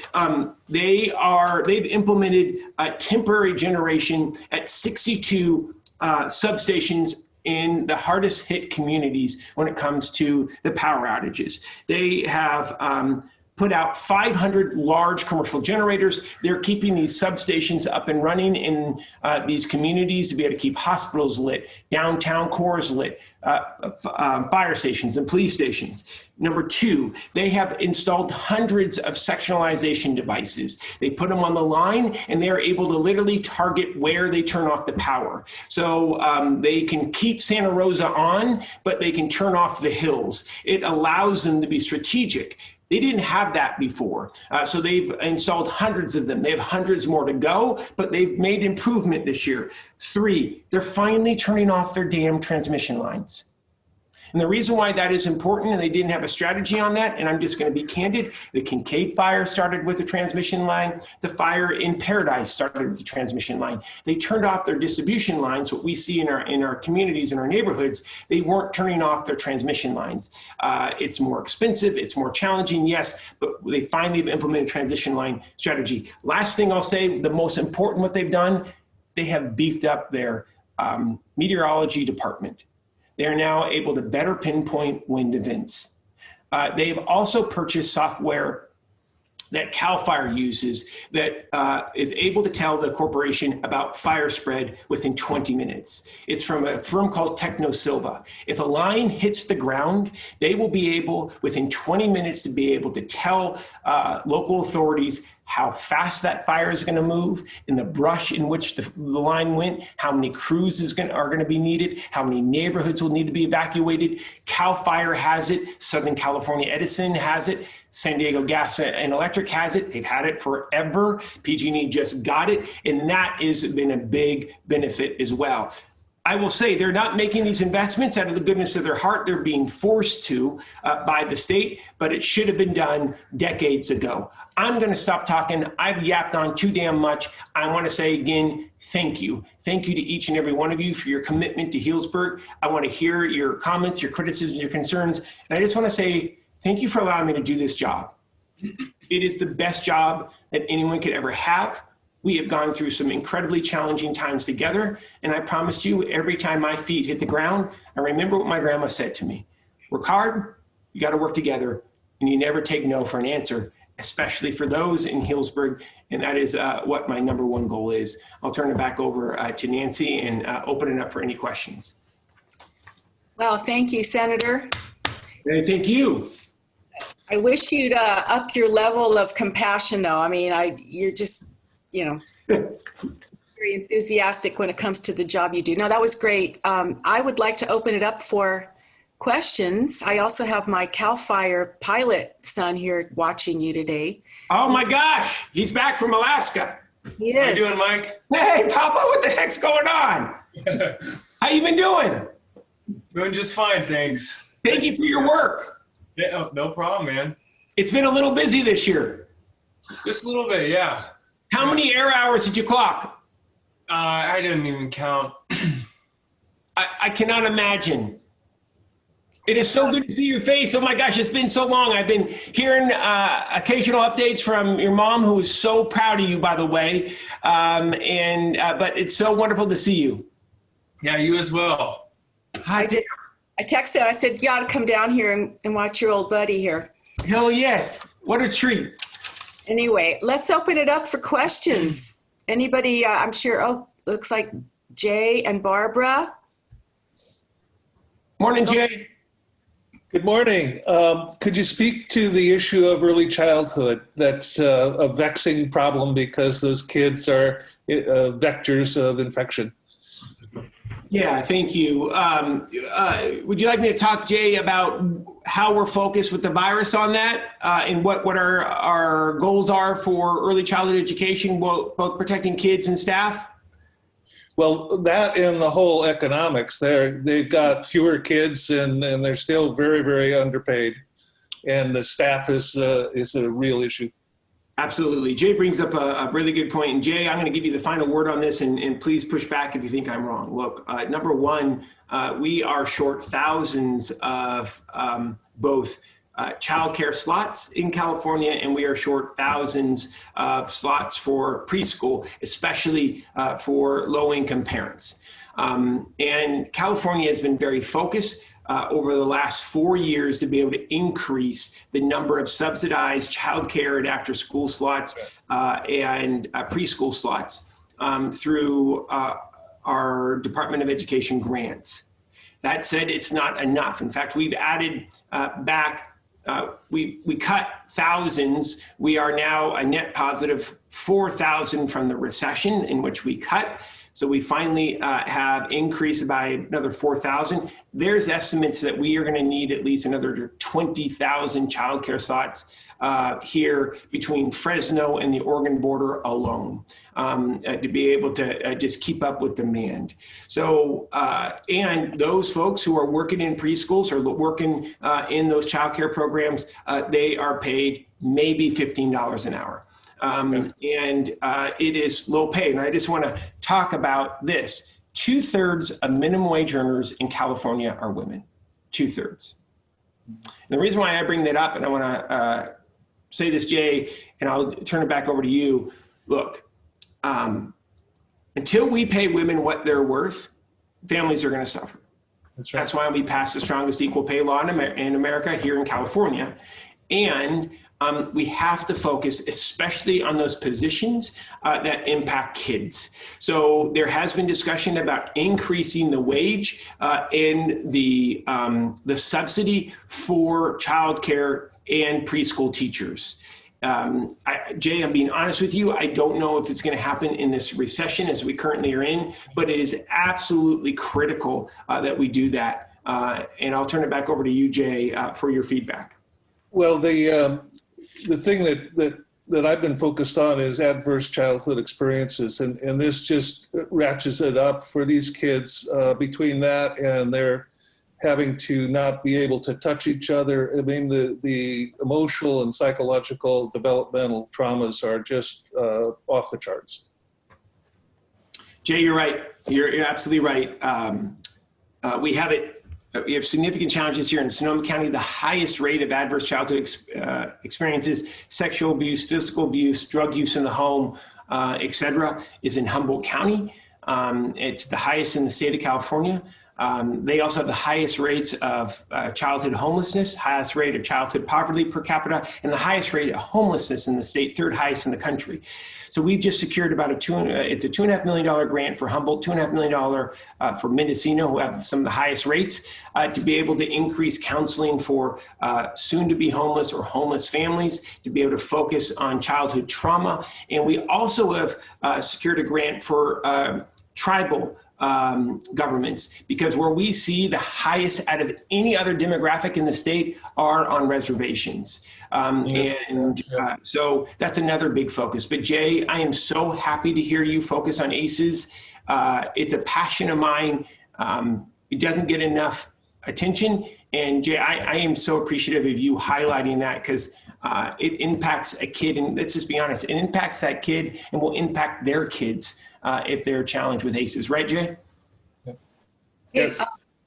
they've implemented a temporary generation at 62 substations in the hardest hit communities when it comes to the power outages. They have put out 500 large commercial generators. They're keeping these substations up and running in these communities to be able to keep hospitals lit, downtown cores lit, fire stations and police stations. Number two, they have installed hundreds of sectionalization devices. They put them on the line and they're able to literally target where they turn off the power. So they can keep Santa Rosa on, but they can turn off the hills. It allows them to be strategic. They didn't have that before. So they've installed hundreds of them. They have hundreds more to go, but they've made improvement this year. Three, they're finally turning off their damn transmission lines. And the reason why that is important, and they didn't have a strategy on that, and I'm just going to be candid, the Kincaid fire started with a transmission line. The fire in Paradise started with the transmission line. They turned off their distribution lines, what we see in our communities, in our neighborhoods. They weren't turning off their transmission lines. It's more expensive, it's more challenging, yes, but they finally have implemented transition line strategy. Last thing I'll say, the most important what they've done, they have beefed up their meteorology department. They are now able to better pinpoint wind events. They've also purchased software that CAL FIRE uses that is able to tell the corporation about fire spread within 20 minutes. It's from a firm called TechnoSilva. If a line hits the ground, they will be able, within 20 minutes, to be able to tell local authorities how fast that fire is going to move, in the brush in which the line went, how many crews are going to be needed, how many neighborhoods will need to be evacuated. CAL FIRE has it, Southern California Edison has it, San Diego Gas and Electric has it. They've had it forever. PG&E just got it, and that has been a big benefit as well. I will say they're not making these investments out of the goodness of their heart. They're being forced to by the state, but it should have been done decades ago. I'm going to stop talking. I've yapped on too damn much. I want to say again, thank you. Thank you to each and every one of you for your commitment to Healdsburg. I want to hear your comments, your criticisms, your concerns. And I just want to say thank you for allowing me to do this job. It is the best job that anyone could ever have. We have gone through some incredibly challenging times together, and I promise you, every time my feet hit the ground, I remember what my grandma said to me. Work hard, you got to work together, and you never take no for an answer, especially for those in Healdsburg, and that is what my number one goal is. I'll turn it back over to Nancy and open it up for any questions. Well, thank you, Senator. And thank you. I wish you'd up your level of compassion, though. I mean, you're just, very enthusiastic when it comes to the job you do. No, that was great. I would like to open it up for questions. I also have my CAL FIRE pilot son here watching you today. Oh my gosh, he's back from Alaska. He is. How you doing, Mike? Hey, Papa, what the heck's going on? How you been doing? Doing just fine, thanks. Thank you for your work. Yeah, no problem, man. It's been a little busy this year. Just a little bit, yeah. How many air hours did you clock? I didn't even count. I cannot imagine. It is so good to see your face. Oh my gosh, it's been so long. I've been hearing occasional updates from your mom, who is so proud of you, by the way. But it's so wonderful to see you. Yeah, you as well. I texted, I said, you ought to come down here and watch your old buddy here. Hell yes. What a treat. Anyway, let's open it up for questions. Anybody, I'm sure, looks like Jay and Barbara. Morning, Jay. Good morning. Could you speak to the issue of early childhood? That's a vexing problem because those kids are vectors of infection. Yeah, thank you. Would you like me to talk, Jay, about how we're focused with the virus on that and what our goals are for early childhood education, both protecting kids and staff? Well, that and the whole economics, they've got fewer kids and they're still very, very underpaid. And the staff is a real issue. Absolutely. Jay brings up a really good point. And Jay, I'm going to give you the final word on this, and please push back if you think I'm wrong. Look, number one, we are short thousands of both childcare slots in California, and we are short thousands of slots for preschool, especially for low-income parents. And California has been very focused over the last 4 years to be able to increase the number of subsidized childcare and after-school slots and preschool slots through our Department of Education grants. That said, it's not enough. In fact, we've added back, we cut thousands. We are now a net positive 4,000 from the recession in which we cut. So we finally have increased by another 4,000. There's estimates that we are going to need at least another 20,000 childcare slots here between Fresno and the Oregon border alone to be able to just keep up with demand. So, and those folks who are working in preschools or working in those childcare programs, they are paid maybe $15 an hour. And it is low pay. And I just want to talk about this. 2/3 of minimum wage earners in California are women. 2/3. And the reason why I bring that up, and I want to say this, Jay, and I'll turn it back over to you. Look, until we pay women what they're worth, families are going to suffer. That's right. That's why we passed the strongest equal pay law in America here in California. And we have to focus especially on those positions that impact kids. So there has been discussion about increasing the wage and the subsidy for childcare and preschool teachers. Jay, I'm being honest with you. I don't know if it's going to happen in this recession as we currently are in, but it is absolutely critical that we do that. And I'll turn it back over to you, Jay, for your feedback. Well, the thing that I've been focused on is adverse childhood experiences, and this just ratchets it up for these kids between that and they're having to not be able to touch each other. I mean, the emotional and psychological developmental traumas are just off the charts. Jay, you're right. You're absolutely right. We have significant challenges here in Sonoma County. The highest rate of adverse childhood experiences, sexual abuse, physical abuse, drug use in the home, et cetera, is in Humboldt County. It's the highest in the state of California. They also have the highest rates of childhood homelessness, highest rate of childhood poverty per capita, and the highest rate of homelessness in the state, third highest in the country. So we've just secured about it's a $2.5 million grant for Humboldt, $2.5 million for Mendocino, who have some of the highest rates, to be able to increase counseling for soon-to-be homeless or homeless families, to be able to focus on childhood trauma. And we also have secured a grant for tribal governments, because where we see the highest out of any other demographic in the state are on reservations. So that's another big focus. But Jay, I am so happy to hear you focus on ACEs. It's a passion of mine. It doesn't get enough attention. And Jay, I am so appreciative of you highlighting that, because it impacts a kid. And let's just be honest, it impacts that kid and will impact their kids if they're challenged with ACEs. Right, Jay? Yes.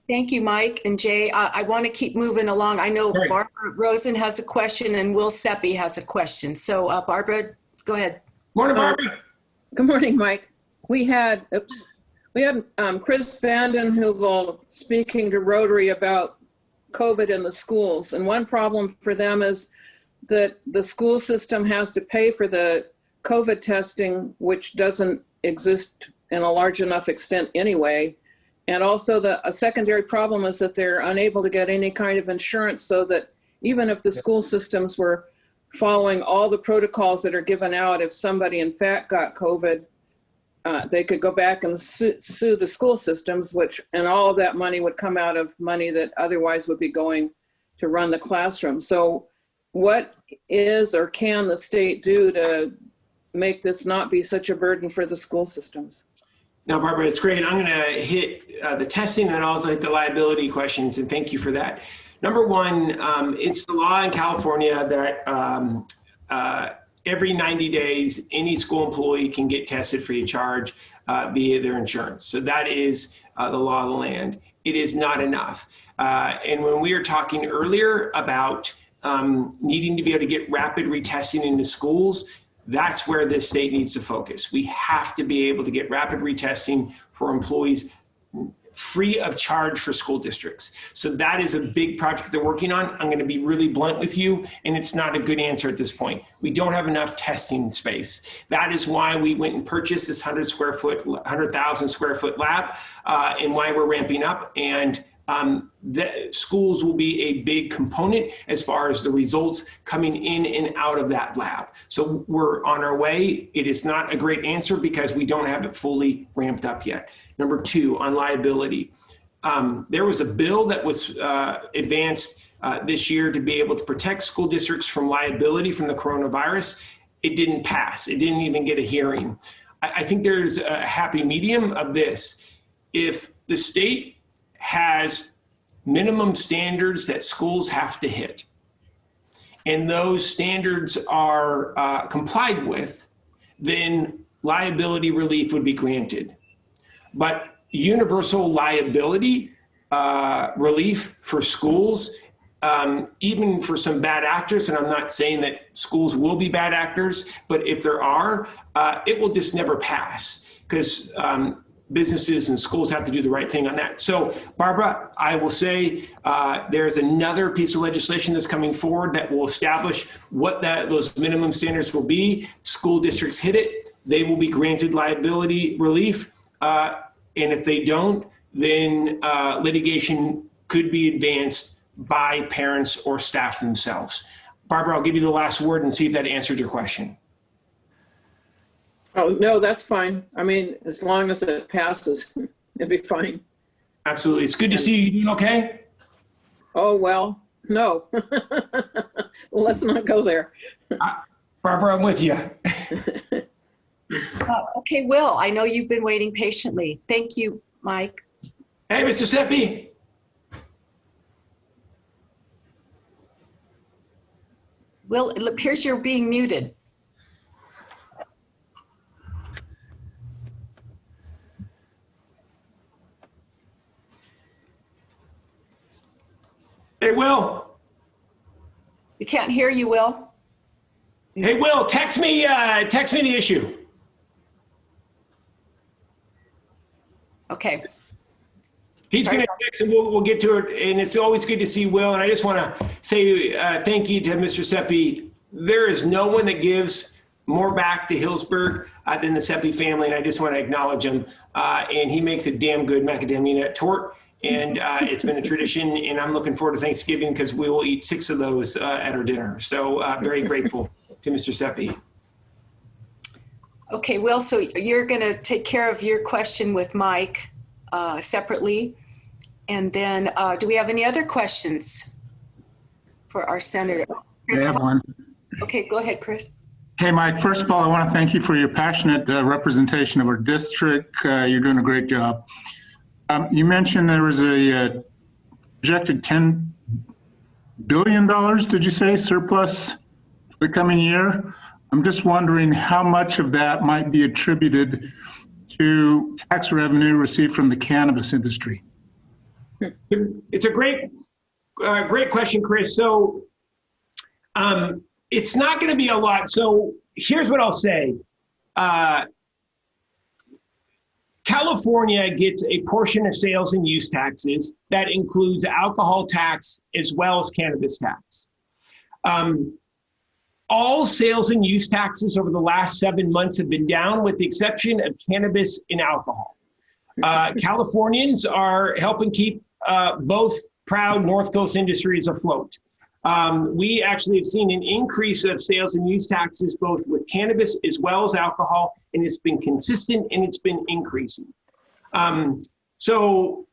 Thank you, Mike and Jay. I want to keep moving along. I know Barbara Rosen has a question and Will Seppi has a question. So Barbara, go ahead. Morning, Barbara. Good morning, Mike. We had Chris Vanden Heuvel speaking to Rotary about COVID in the schools. And one problem for them is that the school system has to pay for the COVID testing, which doesn't exist in a large enough extent anyway. And also a secondary problem is that they're unable to get any kind of insurance, so that even if the school systems were following all the protocols that are given out, if somebody in fact got COVID, they could go back and sue the school systems, and all of that money would come out of money that otherwise would be going to run the classroom. So what is or can the state do to make this not be such a burden for the school systems? Now, Barbara, it's great. I'm going to hit the testing and also hit the liability questions, and thank you for that. Number one, it's the law in California that every 90 days, any school employee can get tested free of charge via their insurance. So that is the law of the land. It is not enough. And when we were talking earlier about needing to be able to get rapid retesting into schools, that's where this state needs to focus. We have to be able to get rapid retesting for employees free of charge for school districts. So that is a big project they're working on. I'm going to be really blunt with you, and it's not a good answer at this point. We don't have enough testing space. That is why we went and purchased this 100,000 square foot lab, and why we're ramping up. And the schools will be a big component as far as the results coming in and out of that lab. So we're on our way. It is not a great answer because we don't have it fully ramped up yet. Number two, on liability. There was a bill that was advanced this year to be able to protect school districts from liability from the coronavirus. It didn't pass. It didn't even get a hearing. I think there's a happy medium of this. If the state has minimum standards that schools have to hit, and those standards are complied with, then liability relief would be granted. But universal liability relief for schools, even for some bad actors, and I'm not saying that schools will be bad actors, but if there are, it will just never pass, because businesses and schools have to do the right thing on that. So, Barbara, I will say there's another piece of legislation that's coming forward that will establish what those minimum standards will be. School districts hit it, they will be granted liability relief. And if they don't, then litigation could be advanced by parents or staff themselves. Barbara, I'll give you the last word and see if that answered your question. Oh, no, that's fine. I mean, as long as it passes, it'll be fine. Absolutely. It's good to see you. You doing okay? Oh, well, no. Well, let's not go there. Barbara, I'm with you. Okay, Will, I know you've been waiting patiently. Thank you, Mike. Hey, Mr. Seppi. Will, it appears you're being muted. Hey, Will. We can't hear you, Will. Hey, Will, text me the issue. Okay. He's going to text and we'll get to it. And it's always good to see Will. And I just want to say thank you to Mr. Seppi. There is no one that gives more back to Healdsburg than the Seppi family. And I just want to acknowledge him. And he makes a damn good macadamia nut tort. And it's been a tradition. And I'm looking forward to Thanksgiving because we will eat 6 of those at our dinner. So very grateful to Mr. Seppi. Okay, Will, so you're going to take care of your question with Mike separately. And then do we have any other questions for our senator? I have one. Okay, go ahead, Chris. Hey, Mike, first of all, I want to thank you for your passionate representation of our district. You're doing a great job. You mentioned there was a projected $10 billion, did you say, surplus the coming year? I'm just wondering how much of that might be attributed to tax revenue received from the cannabis industry. It's a great question, Chris. So it's not going to be a lot. So here's what I'll say. California gets a portion of sales and use taxes that includes alcohol tax as well as cannabis tax. All sales and use taxes over the last 7 months have been down with the exception of cannabis and alcohol. Californians are helping keep both proud North Coast industries afloat. We actually have seen an increase of sales and use taxes both with cannabis as well as alcohol, and it's been consistent and it's been increasing. So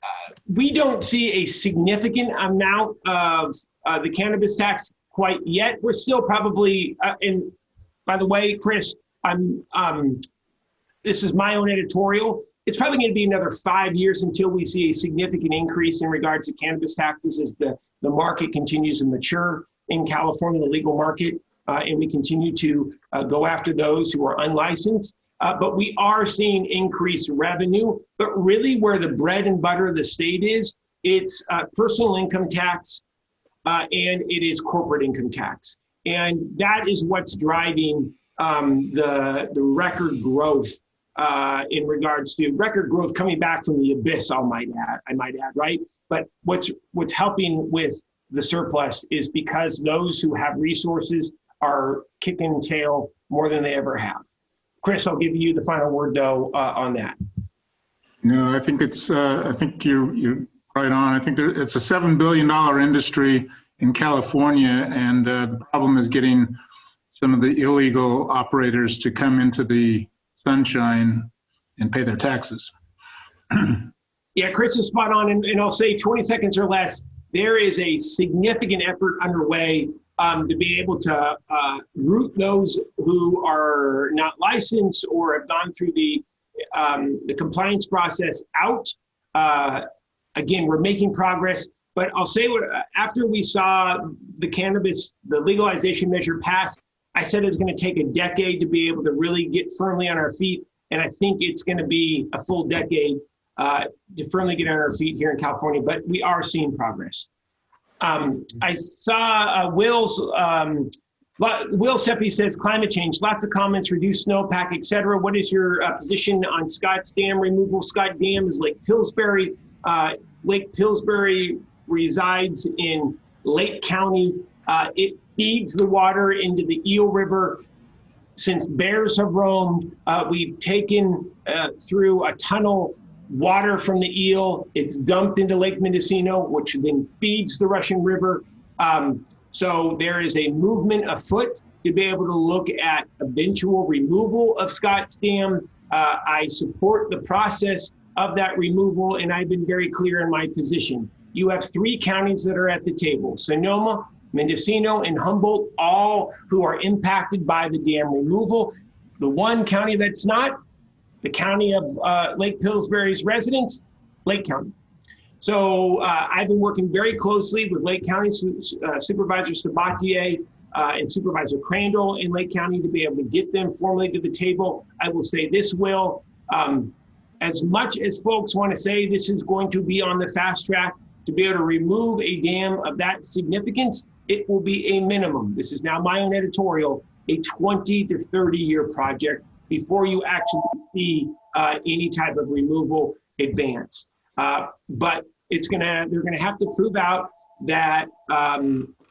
we don't see a significant amount of the cannabis tax quite yet. We're still probably, and by the way, Chris, this is my own editorial. It's probably going to be another 5 years until we see a significant increase in regards to cannabis taxes as the market continues to mature in California, the legal market. and we continue to go after those who are unlicensed. But we are seeing increased revenue. But really where the bread and butter of the state is, it's personal income tax and it is corporate income tax. And that is what's driving the record growth in regards to record growth coming back from the abyss, I might add, right? But what's helping with the surplus is because those who have resources are kicking tail more than they ever have. Chris, I'll give you the final word though on that. No, I think it's. I think you're right on. I think it's a $7 billion industry in California, and the problem is getting some of the illegal operators to come into the sunshine and pay their taxes. Yeah, Chris is spot on, and I'll say 20 seconds or less. There is a significant effort underway to be able to root those who are not licensed or have gone through the compliance process out. Again, we're making progress, but I'll say after we saw the legalization measure passed, I said it's going to take a decade to be able to really get firmly on our feet, and I think it's going to be a full decade to firmly get on our feet here in California, but we are seeing progress. I saw Will Seppi says climate change, lots of comments, reduced snowpack, etc. What is your position on Scott's Dam removal? Scott Dam is Lake Pillsbury. Lake Pillsbury resides in Lake County. It feeds the water into the Eel River. Since bears have roamed, we've taken through a tunnel water from the Eel. It's dumped into Lake Mendocino, which then feeds the Russian River. So there is a movement afoot to be able to look at eventual removal of Scott's Dam. I support the process of that removal, and I've been very clear in my position. You have 3 counties that are at the table: Sonoma, Mendocino, and Humboldt, all who are impacted by the dam removal. The one county that's not, the county of Lake Pillsbury's residents, Lake County. So I've been working very closely with Lake County Supervisor Sabatier and Supervisor Crandall in Lake County to be able to get them formally to the table. I will say this, Will, as much as folks want to say this is going to be on the fast track to be able to remove a dam of that significance, it will be a minimum. This is now my own editorial, a 20 to 30 year project before you actually see any type of removal advance. But they're gonna have to prove out that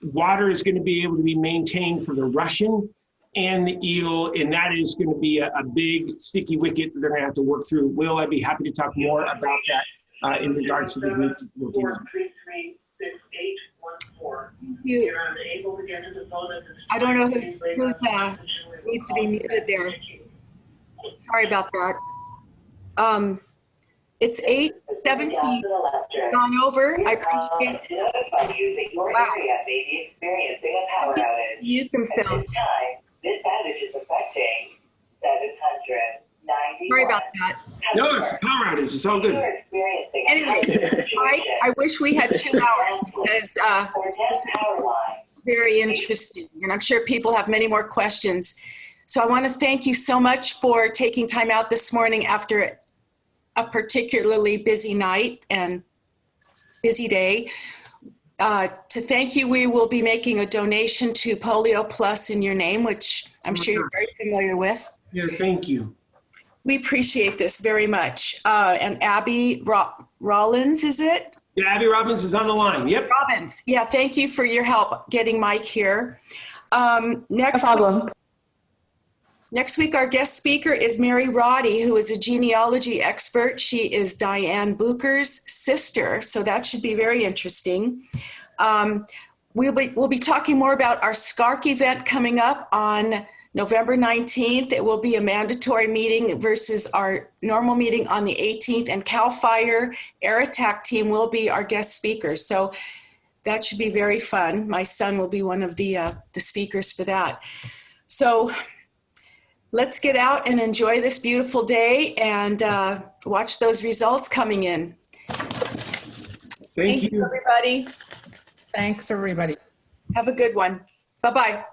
water is gonna be able to be maintained for the Russian and the Eel, and that is gonna be a big sticky wicket that they're gonna have to work through. Will, I'd be happy to talk more about that in regards to the group. I don't know who's needs to be muted there. Sorry about that. It's 8:17. Gone over. I appreciate it. Wow. Mute themselves. This outage is affecting 790. Sorry about that. No, it's a power outage. It's all good. Anyway, Mike, I wish we had 2 hours because this is very interesting, and I'm sure people have many more questions. So I want to thank you so much for taking time out this morning after a particularly busy night and busy day. To thank you, we will be making a donation to Polio Plus in your name, which I'm sure you're very familiar with. Yeah, thank you. We appreciate this very much. And Abby Rollins, is it? Yeah, Abby Robbins is on the line. Yep. Robbins. Yeah, thank you for your help getting Mike here. Next no problem. Next week, our guest speaker is Mary Roddy, who is a genealogy expert. She is Diane Bucher's sister, so that should be very interesting. We'll be talking more about our SCARC event coming up on November 19th. It will be a mandatory meeting versus our normal meeting on the 18th, and CAL FIRE Air Attack Team will be our guest speakers. So that should be very fun. My son will be one of the speakers for that. So let's get out and enjoy this beautiful day and watch those results coming in. Thank you, everybody. Thanks, everybody. Have a good one. Bye-bye.